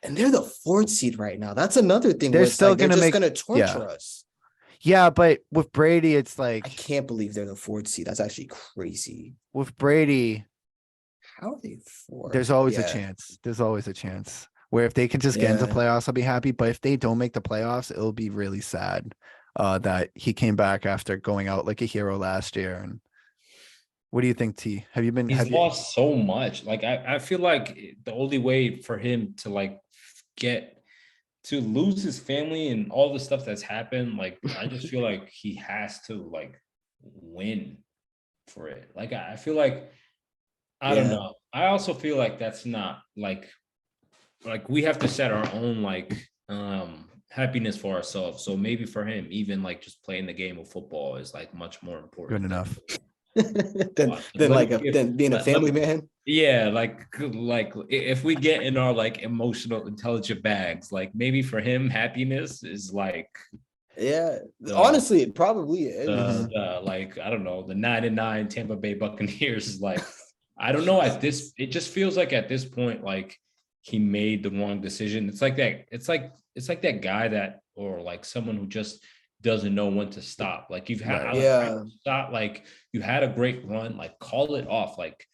and they're the 4th seed right now. That's another thing. They're still like, gonna torture us. Yeah, but with Brady, it's like I can't believe they're the 4th seed. That's actually crazy. With Brady, how are they 4? There's always a chance. There's always a chance where if they can just get into the playoffs, I'll be happy. But if they don't make the playoffs, it'll be really sad that he came back after going out like a hero last year. And what do you think, T? He's lost so much. Like I feel like the only way for him to like get to lose his family and all the stuff that's happened, like I just feel like he has to like win for it. Like I feel like I don't know. I also feel like that's not like we have to set our own like happiness for ourselves. So maybe for him, even like just playing the game of football is like much more important. Good enough. than being a family man. Yeah, like if we get in our like emotional intelligent bags, like maybe for him happiness is like honestly it probably is. Like I don't know, the 9-9 Tampa Bay Buccaneers is like I don't know. It just feels like at this point, like he made the wrong decision. It's like that. It's like that guy that, or like someone who just doesn't know when to stop. Like you've had, Yeah. stop. Like you had a great run. Like call it off. Like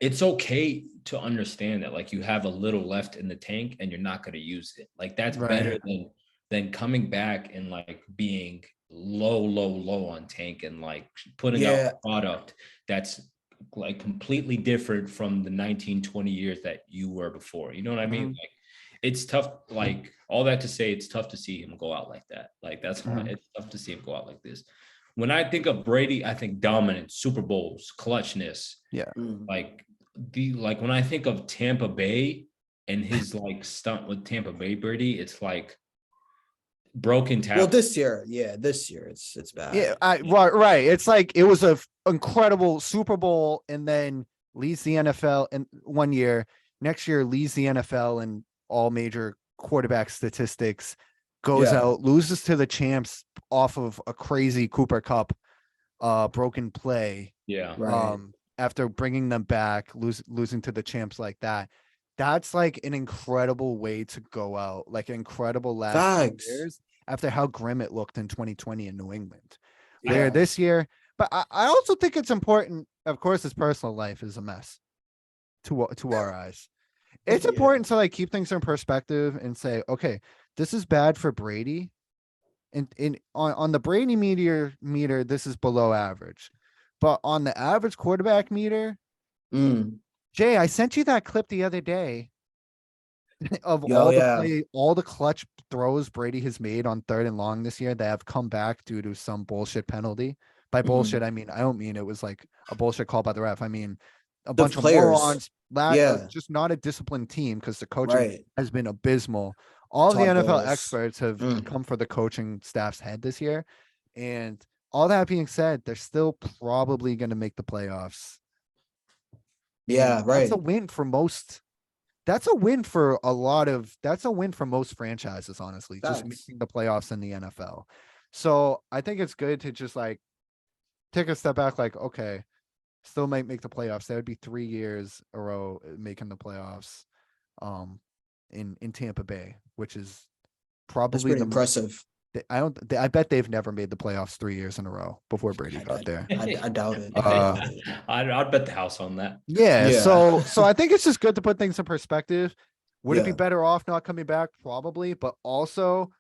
it's okay to understand that. Like you have a little left in the tank and you're not going to use it. Like that's better than coming back and like being low on tank and like putting out a product that's like completely different from the 19-20 years that you were before. You know what I mean? Like it's tough. Like all that to say, it's tough to see him go out like that. Like that's why it's tough to see him go out like this. When I think of Brady, I think dominance, Super Bowls, clutchness. Yeah. Like when I think of Tampa Bay and his like stunt with Tampa Bay Brady, it's like broken tackle. Well, this year it's bad. Yeah, right. It's like it was a incredible Super Bowl, and then leads the NFL in 1 year. Next year leads the NFL in all major quarterback statistics. Goes out, loses to the champs off of a crazy Cooper Kupp broken play. Yeah. Right. After bringing them back, losing to the champs like that. That's like an incredible way to go out, like an incredible last 2 years after how grim it looked in 2020 in New England. There this year. But I also think it's important. Of course, his personal life is a mess to our eyes. It's important to like keep things in perspective and say, okay, this is bad for Brady. And on the Brady meter, this is below average. But on the average quarterback meter, Jay, I sent you that clip the other day of all the clutch throws Brady has made on 3rd and long this year that have come back due to some bullshit penalty. By bullshit, I mean, I don't mean it was like a bullshit call by the ref. I mean, a bunch of morons, just not a disciplined team because the coaching has been abysmal. All the NFL experts have come for the coaching staff's head this year. And all that being said, they're still probably going to make the playoffs. Yeah, right. That's a win for most. That's a win for that's a win for most franchises, honestly, just making the playoffs in the NFL. So I think it's good to just like take a step back, like, okay, still might make the playoffs. That would be 3 years a row making the playoffs in Tampa Bay, which is probably pretty impressive. I bet they've never made the playoffs 3 years in a row before Brady got there. I doubt it. I'd bet the house on that. Yeah. So I think it's just good to put things in perspective. Would it be better off not coming back? Probably. But also,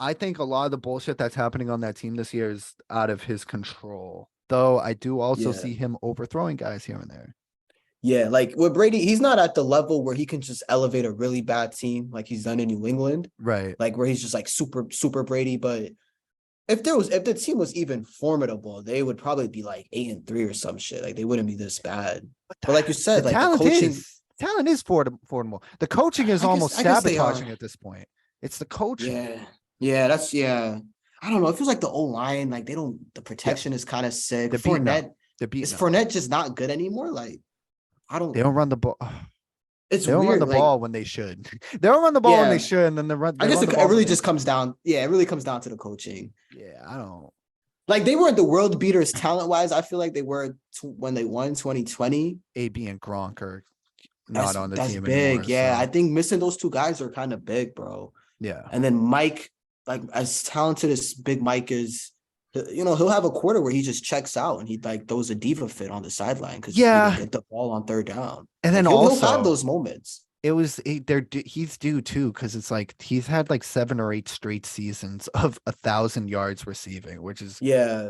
I think a lot of the bullshit that's happening on that team this year is out of his control. Though I do also see him overthrowing guys here and there. Yeah, like with Brady, he's not at the level where he can just elevate a really bad team like he's done in New England. Right. Like where he's just like super Brady. But if the team was even formidable, they would probably be like 8-3 or some shit. Like they wouldn't be this bad. But like you said, like the coaching talent is formidable. The coaching is almost sabotaging at this point. It's the coaching. Yeah, that's I don't know. It feels like the O-line, like the protection is kind of sick. Fournette, is Fournette just not good anymore? Like they don't run the ball. It's they don't weird. run the ball when they should. They don't run the ball when they should, and then they run. I guess it really just comes down. Yeah, it really comes down to the coaching. Yeah, I don't. Like they weren't the world beaters talent wise. I feel like they were when they won 2020. AB and Gronk are not on the team anymore. That's big. Yeah, I think missing those two guys are kind of big, bro. Yeah. And then Mike, like as talented as Big Mike is, he'll have a quarter where he just checks out and he like throws a diva fit on the sideline because he didn't get the ball on 3rd down. And then he'll have those moments. He's due too because it's like he's had like 7 or 8 straight seasons of 1,000 yards receiving, which is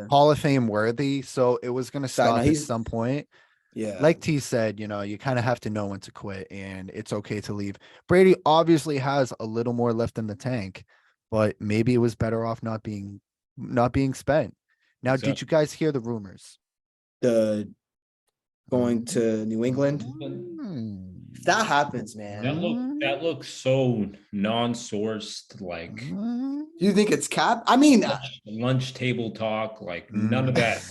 Hall of Fame worthy. So it was going to stop at some point. Yeah, like T said, you kind of have to know when to quit, and it's okay to leave. Brady obviously has a little more left in the tank, but maybe it was better off not being spent. Now, did you guys hear the rumors? The going to New England? If that happens, man. That looks so non-sourced. Like, do you think it's cap? I mean, lunch table talk. Like none of that.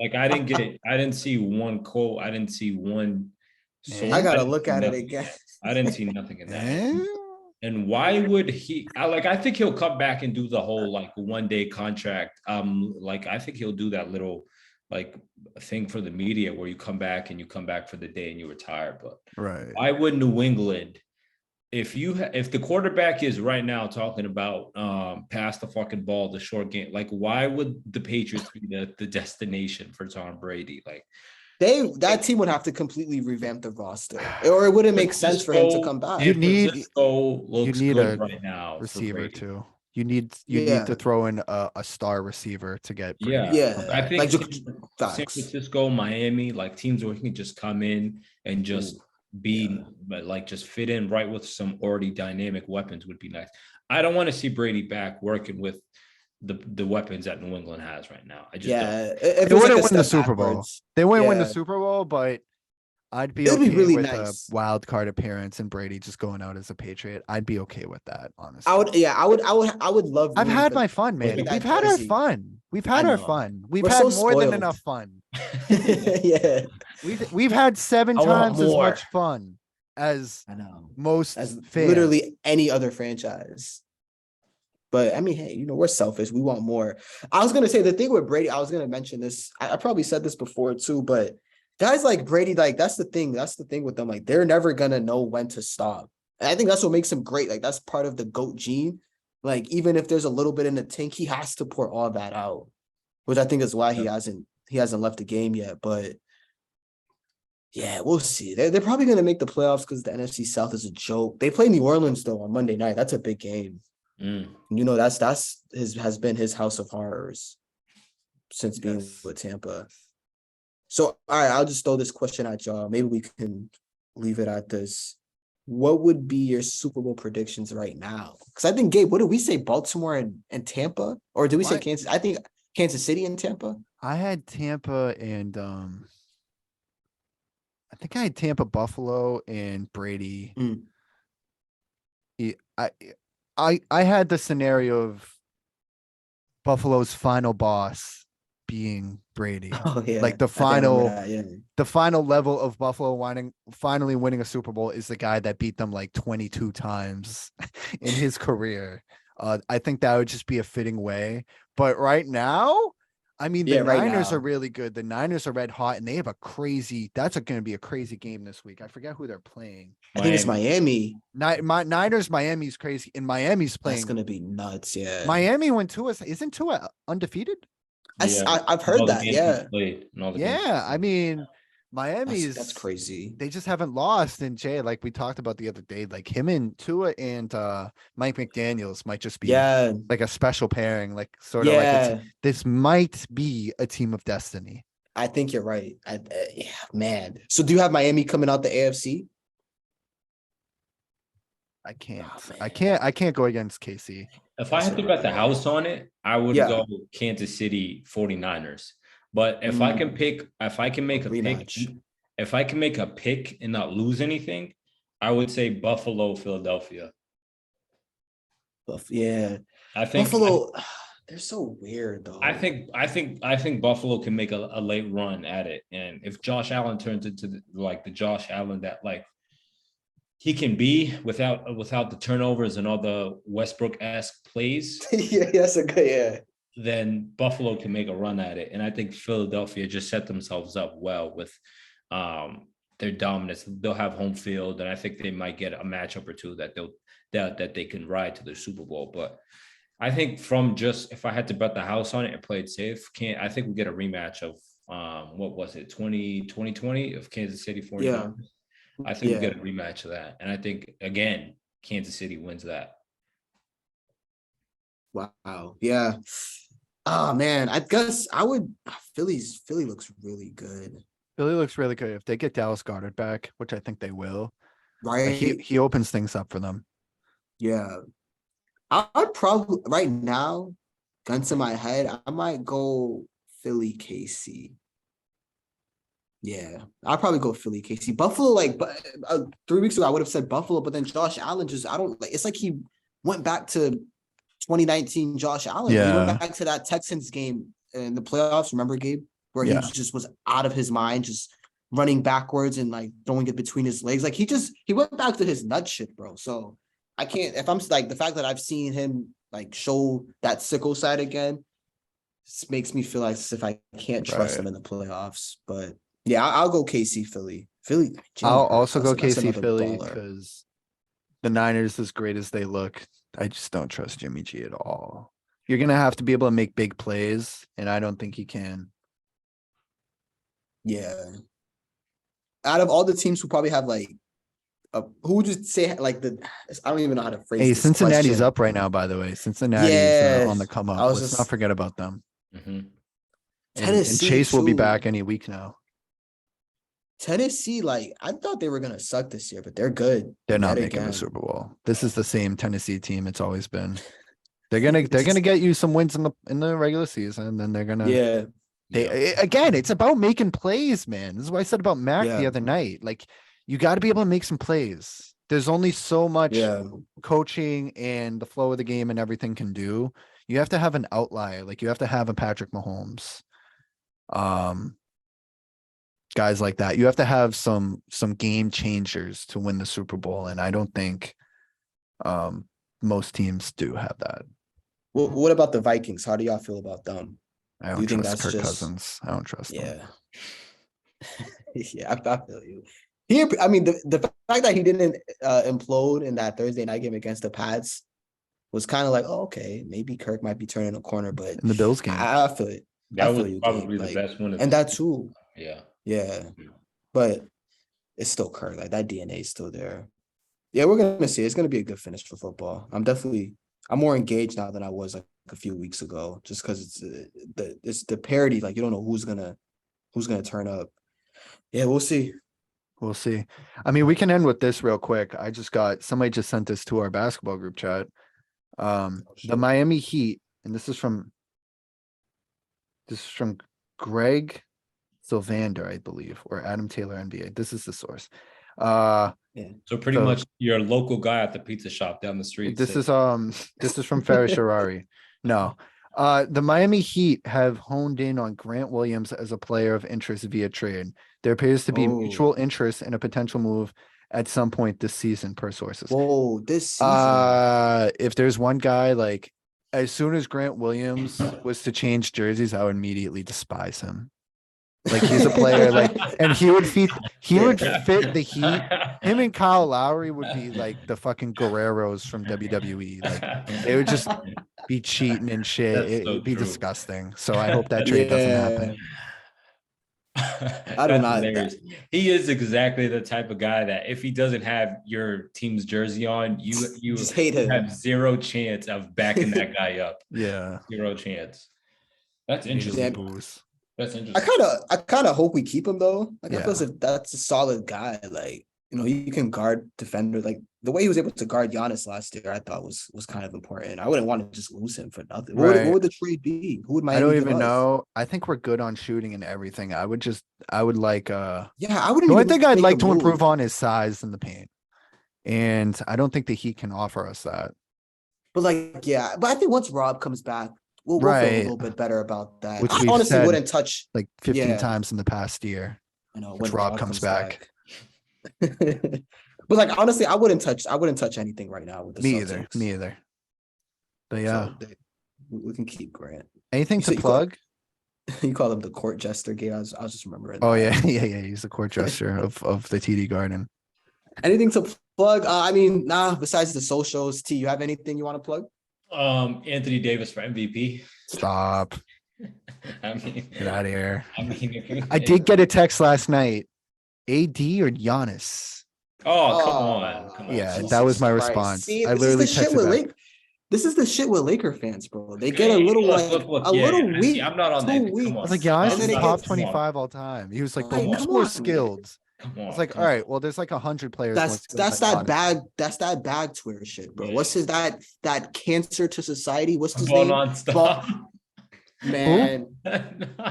Like I didn't see one quote. I didn't see one. I gotta look at it again. I didn't see nothing in that. And why would he? I think he'll come back and do the whole like 1-day contract. Like I think he'll do that little like a thing for the media where you come back for the day and you retire. But Right. why would New England, if the quarterback is right now talking about pass the fucking ball, the short game, like why would the Patriots be the destination for Tom Brady? Like that team would have to completely revamp the roster, or it wouldn't make sense for him to come back. You need good a right now receiver too. You need to throw in a star receiver to get Brady. I think like San Francisco, Miami, like teams where he can just come in and just but like just fit in right with some already dynamic weapons would be nice. I don't want to see Brady back working with the weapons that New England has right now. I just don't. They wouldn't win the Super Bowl. They wouldn't win the Super Bowl, but I'd be okay really with nice. a wild card appearance and Brady just going out as a Patriot. I'd be okay with that, honestly. I would love. I've had my fun, man. We've had our fun. We've had our fun. We've had more than enough fun. Yeah. We've had 7 times as much fun as most fans. Literally any other franchise. But I mean, hey, we're selfish. We want more. I was gonna say the thing with Brady. I was gonna mention this. I probably said this before too, but guys like Brady, like that's the thing. That's the thing with them. Like they're never gonna know when to stop. And I think that's what makes him great. Like that's part of the GOAT gene. Like even if there's a little bit in the tank, he has to pour all that out, which I think is why he hasn't left the game yet. But yeah, we'll see. They're probably gonna make the playoffs because the NFC South is a joke. They play New Orleans though on Monday night. That's a big game. That's has been his house of horrors since being with Tampa. So, all right, I'll just throw this question at y'all. Maybe we can leave it at this. What would be your Super Bowl predictions right now? Because I think, Gabe, what did we say? Baltimore and Tampa? Or did we say Kansas? I think Kansas City and Tampa. I had Tampa and I think I had Tampa, Buffalo, and Brady. I had the scenario of Buffalo's final boss being Brady. Oh yeah, like the final level of Buffalo finally winning a Super Bowl is the guy that beat them like 22 times in his career. I think that would just be a fitting way. But right now, I mean, the Niners are really good. The Niners are red hot, and they have that's going to be a crazy game this week. I forget who they're playing. I think it's Miami. Niners, Miami's crazy, and Miami's playing. That's going to be nuts, yeah. Miami went isn't Tua undefeated? I've heard that, yeah. Yeah, I mean, Miami's that's crazy. They just haven't lost. And Jay, like we talked about the other day, like him and Tua and Mike McDaniels might just be like a special pairing, like sort of like this might be a team of destiny. I think you're right. Man. So do you have Miami coming out the AFC? I can't go against KC. If I had to bet the house on it, I would go Kansas City 49ers. But if I can make a pick and not lose anything, I would say Buffalo, Philadelphia. Yeah. I think Buffalo, they're so weird though. I think Buffalo can make a late run at it. And if Josh Allen turns into the Josh Allen that like he can be without the turnovers and all the Westbrook-esque plays. That's a good then Buffalo can make a run at it. And I think Philadelphia just set themselves up well with their dominance. They'll have home field, and I think they might get a matchup or two that they can ride to the Super Bowl. But I think if I had to bet the house on it and play it safe, I think we get a rematch of what was it, 2020 of Kansas City 49ers. Yeah. I think we get a rematch of that. And I think, again, Kansas City wins that. Wow. Yeah. Oh, man. I guess I would. Philly looks really good. Philly looks really good. If they get Dallas Goedert back, which I think they will, right? He opens things up for them. Yeah. I'd probably, right now, gun to my head, I might go Philly KC. Yeah, I'll probably go Philly, KC. Buffalo, 3 weeks ago, I would have said Buffalo, but then Josh Allen it's like he went back to 2019 Josh Allen. Yeah. He went back to that Texans game in the playoffs, remember, Gabe? Where he just was out of his mind, just running backwards and throwing it between his legs. Like he went back to his nut shit, bro. So I can't, if I'm the fact that I've seen him show that sickle side again, This makes me feel like as if I can't trust Right. them in the playoffs. But yeah, I'll go KC Philly. Philly. I'll Jalen also Hurts, go that's KC another Philly baller. because the Niners, as great as they look, I just don't trust Jimmy G at all. You're gonna have to be able to make big plays, and I don't think he can. Yeah. Out of all the teams who probably have like who would you say like I don't even know how to phrase Hey, this Cincinnati's question. up right now, by the way. Cincinnati is Yeah. on the come I up. was Let's not just forget about them. Mhm. And Tennessee Chase will be too. back any week now. Tennessee, like I thought they were gonna suck this year, but they're good. They're not Yet making the again. Super Bowl. This is the same Tennessee team it's always been. They're gonna get you some wins in the regular season, and then they're gonna Yeah. again, it's about making plays, man. This is what I said about Mac the Yeah. other night. Like, you got to be able to make some plays. There's only so much Yeah. coaching and the flow of the game and everything can do. You have to have an outlier. Like, you have to have a Patrick Mahomes. Guys like that. You have to have some game changers to win the Super Bowl. And I don't think most teams do have that. What about the Vikings? How do y'all feel about them? I Do you don't think trust that's Kirk just Cousins. I don't trust them. yeah. Yeah, I feel you. Here, I mean, the fact that he didn't implode in that Thursday night game against the Pats was kind of like, oh, okay, maybe Kirk might be turning a corner, but In the Bills game. I feel it. That I was feel you, probably Gabe. the Like, best one. and that too. Yeah. Yeah. But it's still Kirk. Like that DNA is still there. Yeah, we're gonna see. It's gonna be a good finish for football. I'm more engaged now than I was like a few weeks ago, just because it's the parity. Like you don't know who's gonna turn up. Yeah, we'll see. We'll see. I mean, we can end with this real quick. Somebody just sent this to our basketball group chat. The Miami Heat, and this is from Greg Sylvander, I believe, or Adam Taylor NBA. This is the source. So pretty much your local guy at the pizza shop down the street. This is from Ferris Sharari. No. The Miami Heat have honed in on Grant Williams as a player of interest via trade. There appears to be mutual interest in a potential move at some point this season, per sources. Whoa, this season. If there's one guy, like, as soon as Grant Williams was to change jerseys, I would immediately despise him. Like, he's a player, like, and he would fit the Heat. Him and Kyle Lowry would be like the fucking Guerreros from WWE. Like, they would just be cheating and shit. It'd be disgusting. So I hope that trade doesn't happen. I do not. Hilarious. He is exactly the type of guy that if he doesn't have your team's jersey on, you just hate him. Have zero chance of backing that guy up. Yeah, zero chance. That's interesting. That's interesting. I kind of hope we keep him though. Like I feel as if that's a solid guy. Like he can guard defender. Like the way he was able to guard Giannis last year, I thought was kind of important. I wouldn't want to just lose him for nothing. What would the trade be? Who would Miami? I don't even know. I think we're good on shooting and everything. I would like I wouldn't. The only thing I'd like to improve on is size in the paint, and I don't think the Heat can offer us that. But I think once Rob comes back, we'll feel a little bit better about that. Which I honestly wouldn't touch like 15 times in the past year. I know when Rob comes back. But like honestly, I wouldn't touch anything right now with the Celtics. Me either. But yeah, so we can keep Grant. Anything to plug? You call him the court jester game. I was just remembering. Oh yeah. He's the court jester of the TD Garden. Anything to plug? I mean, nah. Besides the socials, T, you have anything you want to plug? Anthony Davis for MVP. Stop. I mean, get out of here. I mean, I did get a text last night. AD or Giannis? Oh, come on. Yeah, Jesus that was my Christ. response. See, I literally texted back. This is the shit with Laker fans, bro. They get a little little weak. See, I'm not on that. Weak. I was like, Giannis is top 25 all time. He was like, but who's more skilled? I was like, all right, well, there's like 100 players. That's that bag Twitter shit, bro. Yeah. What's his that cancer to society? What's his name? Man,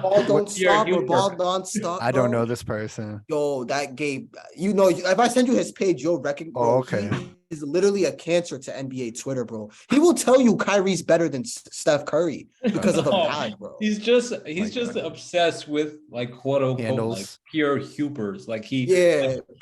ball don't stop or ball don't stop. I don't know this person. Yo, that Gabe, if I send you his page, you'll recognize. Oh, okay. He's literally a cancer to NBA Twitter, bro. He will tell you Kyrie's better than Steph Curry because of a bag, bro. He's just obsessed with like quote unquote like pure hoopers. Like he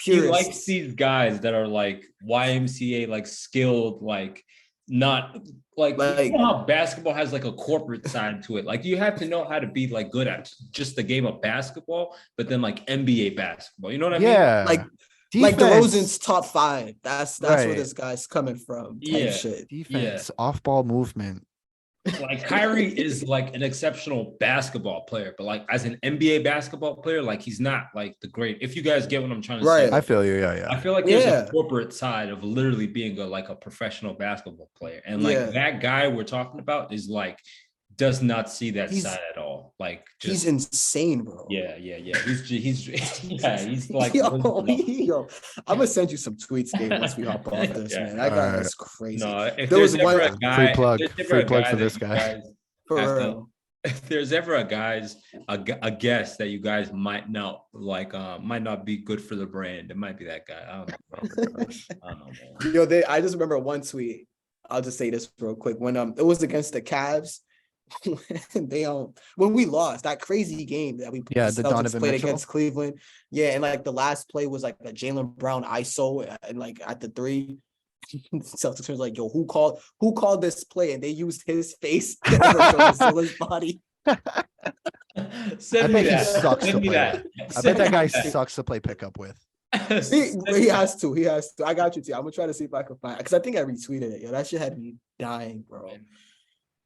likes these guys that are like YMCA like skilled like not like Like- you know how basketball has like a corporate side to it. Like you have to know how to be like good at just the game of basketball, but then like NBA basketball. You know what I mean? Yeah. like defense, DeRozan's top 5. That's where Right. this guy's coming from. Type Yeah. shit. defense, off ball movement. Like Kyrie is like an exceptional basketball player, but like as an NBA basketball player, like he's not like the great. If you guys get what I'm trying to Right. say, I feel you. I Yeah. feel like there's Yeah. a corporate side of literally being like a professional basketball player, and like Yeah. that guy we're talking about is like does not see that He's- side at all. Like He's just insane, bro. yeah. He's yeah. He's like yo, I'm gonna send you some tweets, Gabe, once we hop off this, Yeah. man. That guy Alright. is crazy. no. If There there's was ever one- a guy, Free plug for this guy. For have to- real. if there's ever a guest that you guys might know, like might not be good for the brand, it might be that guy. I don't know. I don't know, man. Yo, I just remember one tweet. I'll just say this real quick. When it was against the Cavs, when we lost that crazy game that we The Celtics Donovan played Mitchell? against Cleveland. Yeah, and like the last play was like a Jaylen Brown ISO and like at the 3. Celtics was like, yo, who called this play? And they used his face to his body. Send I me bet he that. sucks Send to me play that. I bet that guy sucks to play pickup with. He has to. I got you too. I'm gonna try to see if I can find, because I think I retweeted it. Yo, that shit had me dying, bro.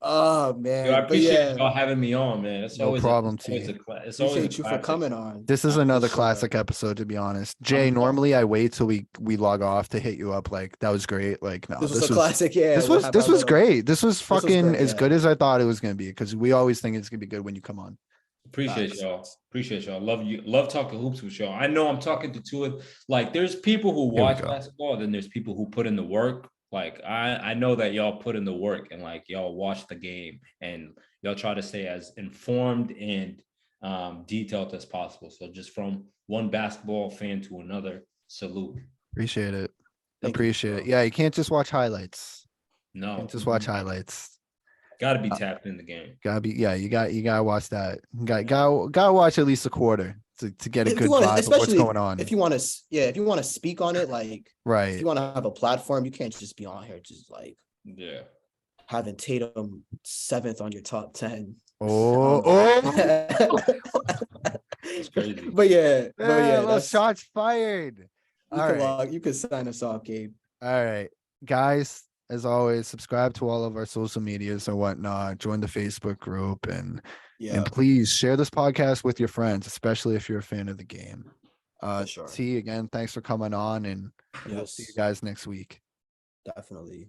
Oh man. Yo, I But appreciate yeah, y'all having me on, man. It's No always problem, it's always T. it's always appreciate you for classic. coming on. This is For another sure. classic episode, to be honest. Jay, I'm- normally I wait till we log off to hit you up. Like, that was great. Like, no, This was a classic. Yeah, This we'll was have this our was little- great. This was fucking great, as yeah. good as I thought it was gonna be, because we always think it's gonna be good when you come on. Appreciate Facts. y'all. Appreciate y'all. Love you. Love talking hoops with y'all. I know I'm talking to two of like there's people who Here we watch go. basketball, then there's people who put in the work. Like I know that y'all put in the work and like y'all watch the game and y'all try to stay as informed and detailed as possible. So just from one basketball fan to another, salute. Appreciate it. Thank you, Appreciate it. bro. Yeah, you can't just watch highlights. You No, can't just watch highlights. gotta be tapped in the game. Gotta be, yeah, you gotta watch that. Gotta watch at least a quarter to get a If good you wanna- vibe of what's especially going on. If you want to, if you want to speak on it, like if Right. you want to have a platform, you can't just be on here just like Yeah. having Tatum 7th on your top 10. Oh, It's crazy. But yeah, little that's, shots fired. All right. you can sign us off, Gabe. All right, guys, as always, subscribe to all of our social medias or whatnot. Join the Facebook group and Yeah, please share this podcast with your friends, especially if you're a fan of the game. For sure. T, again, thanks for coming on, and we'll see you Yes. guys next week. definitely.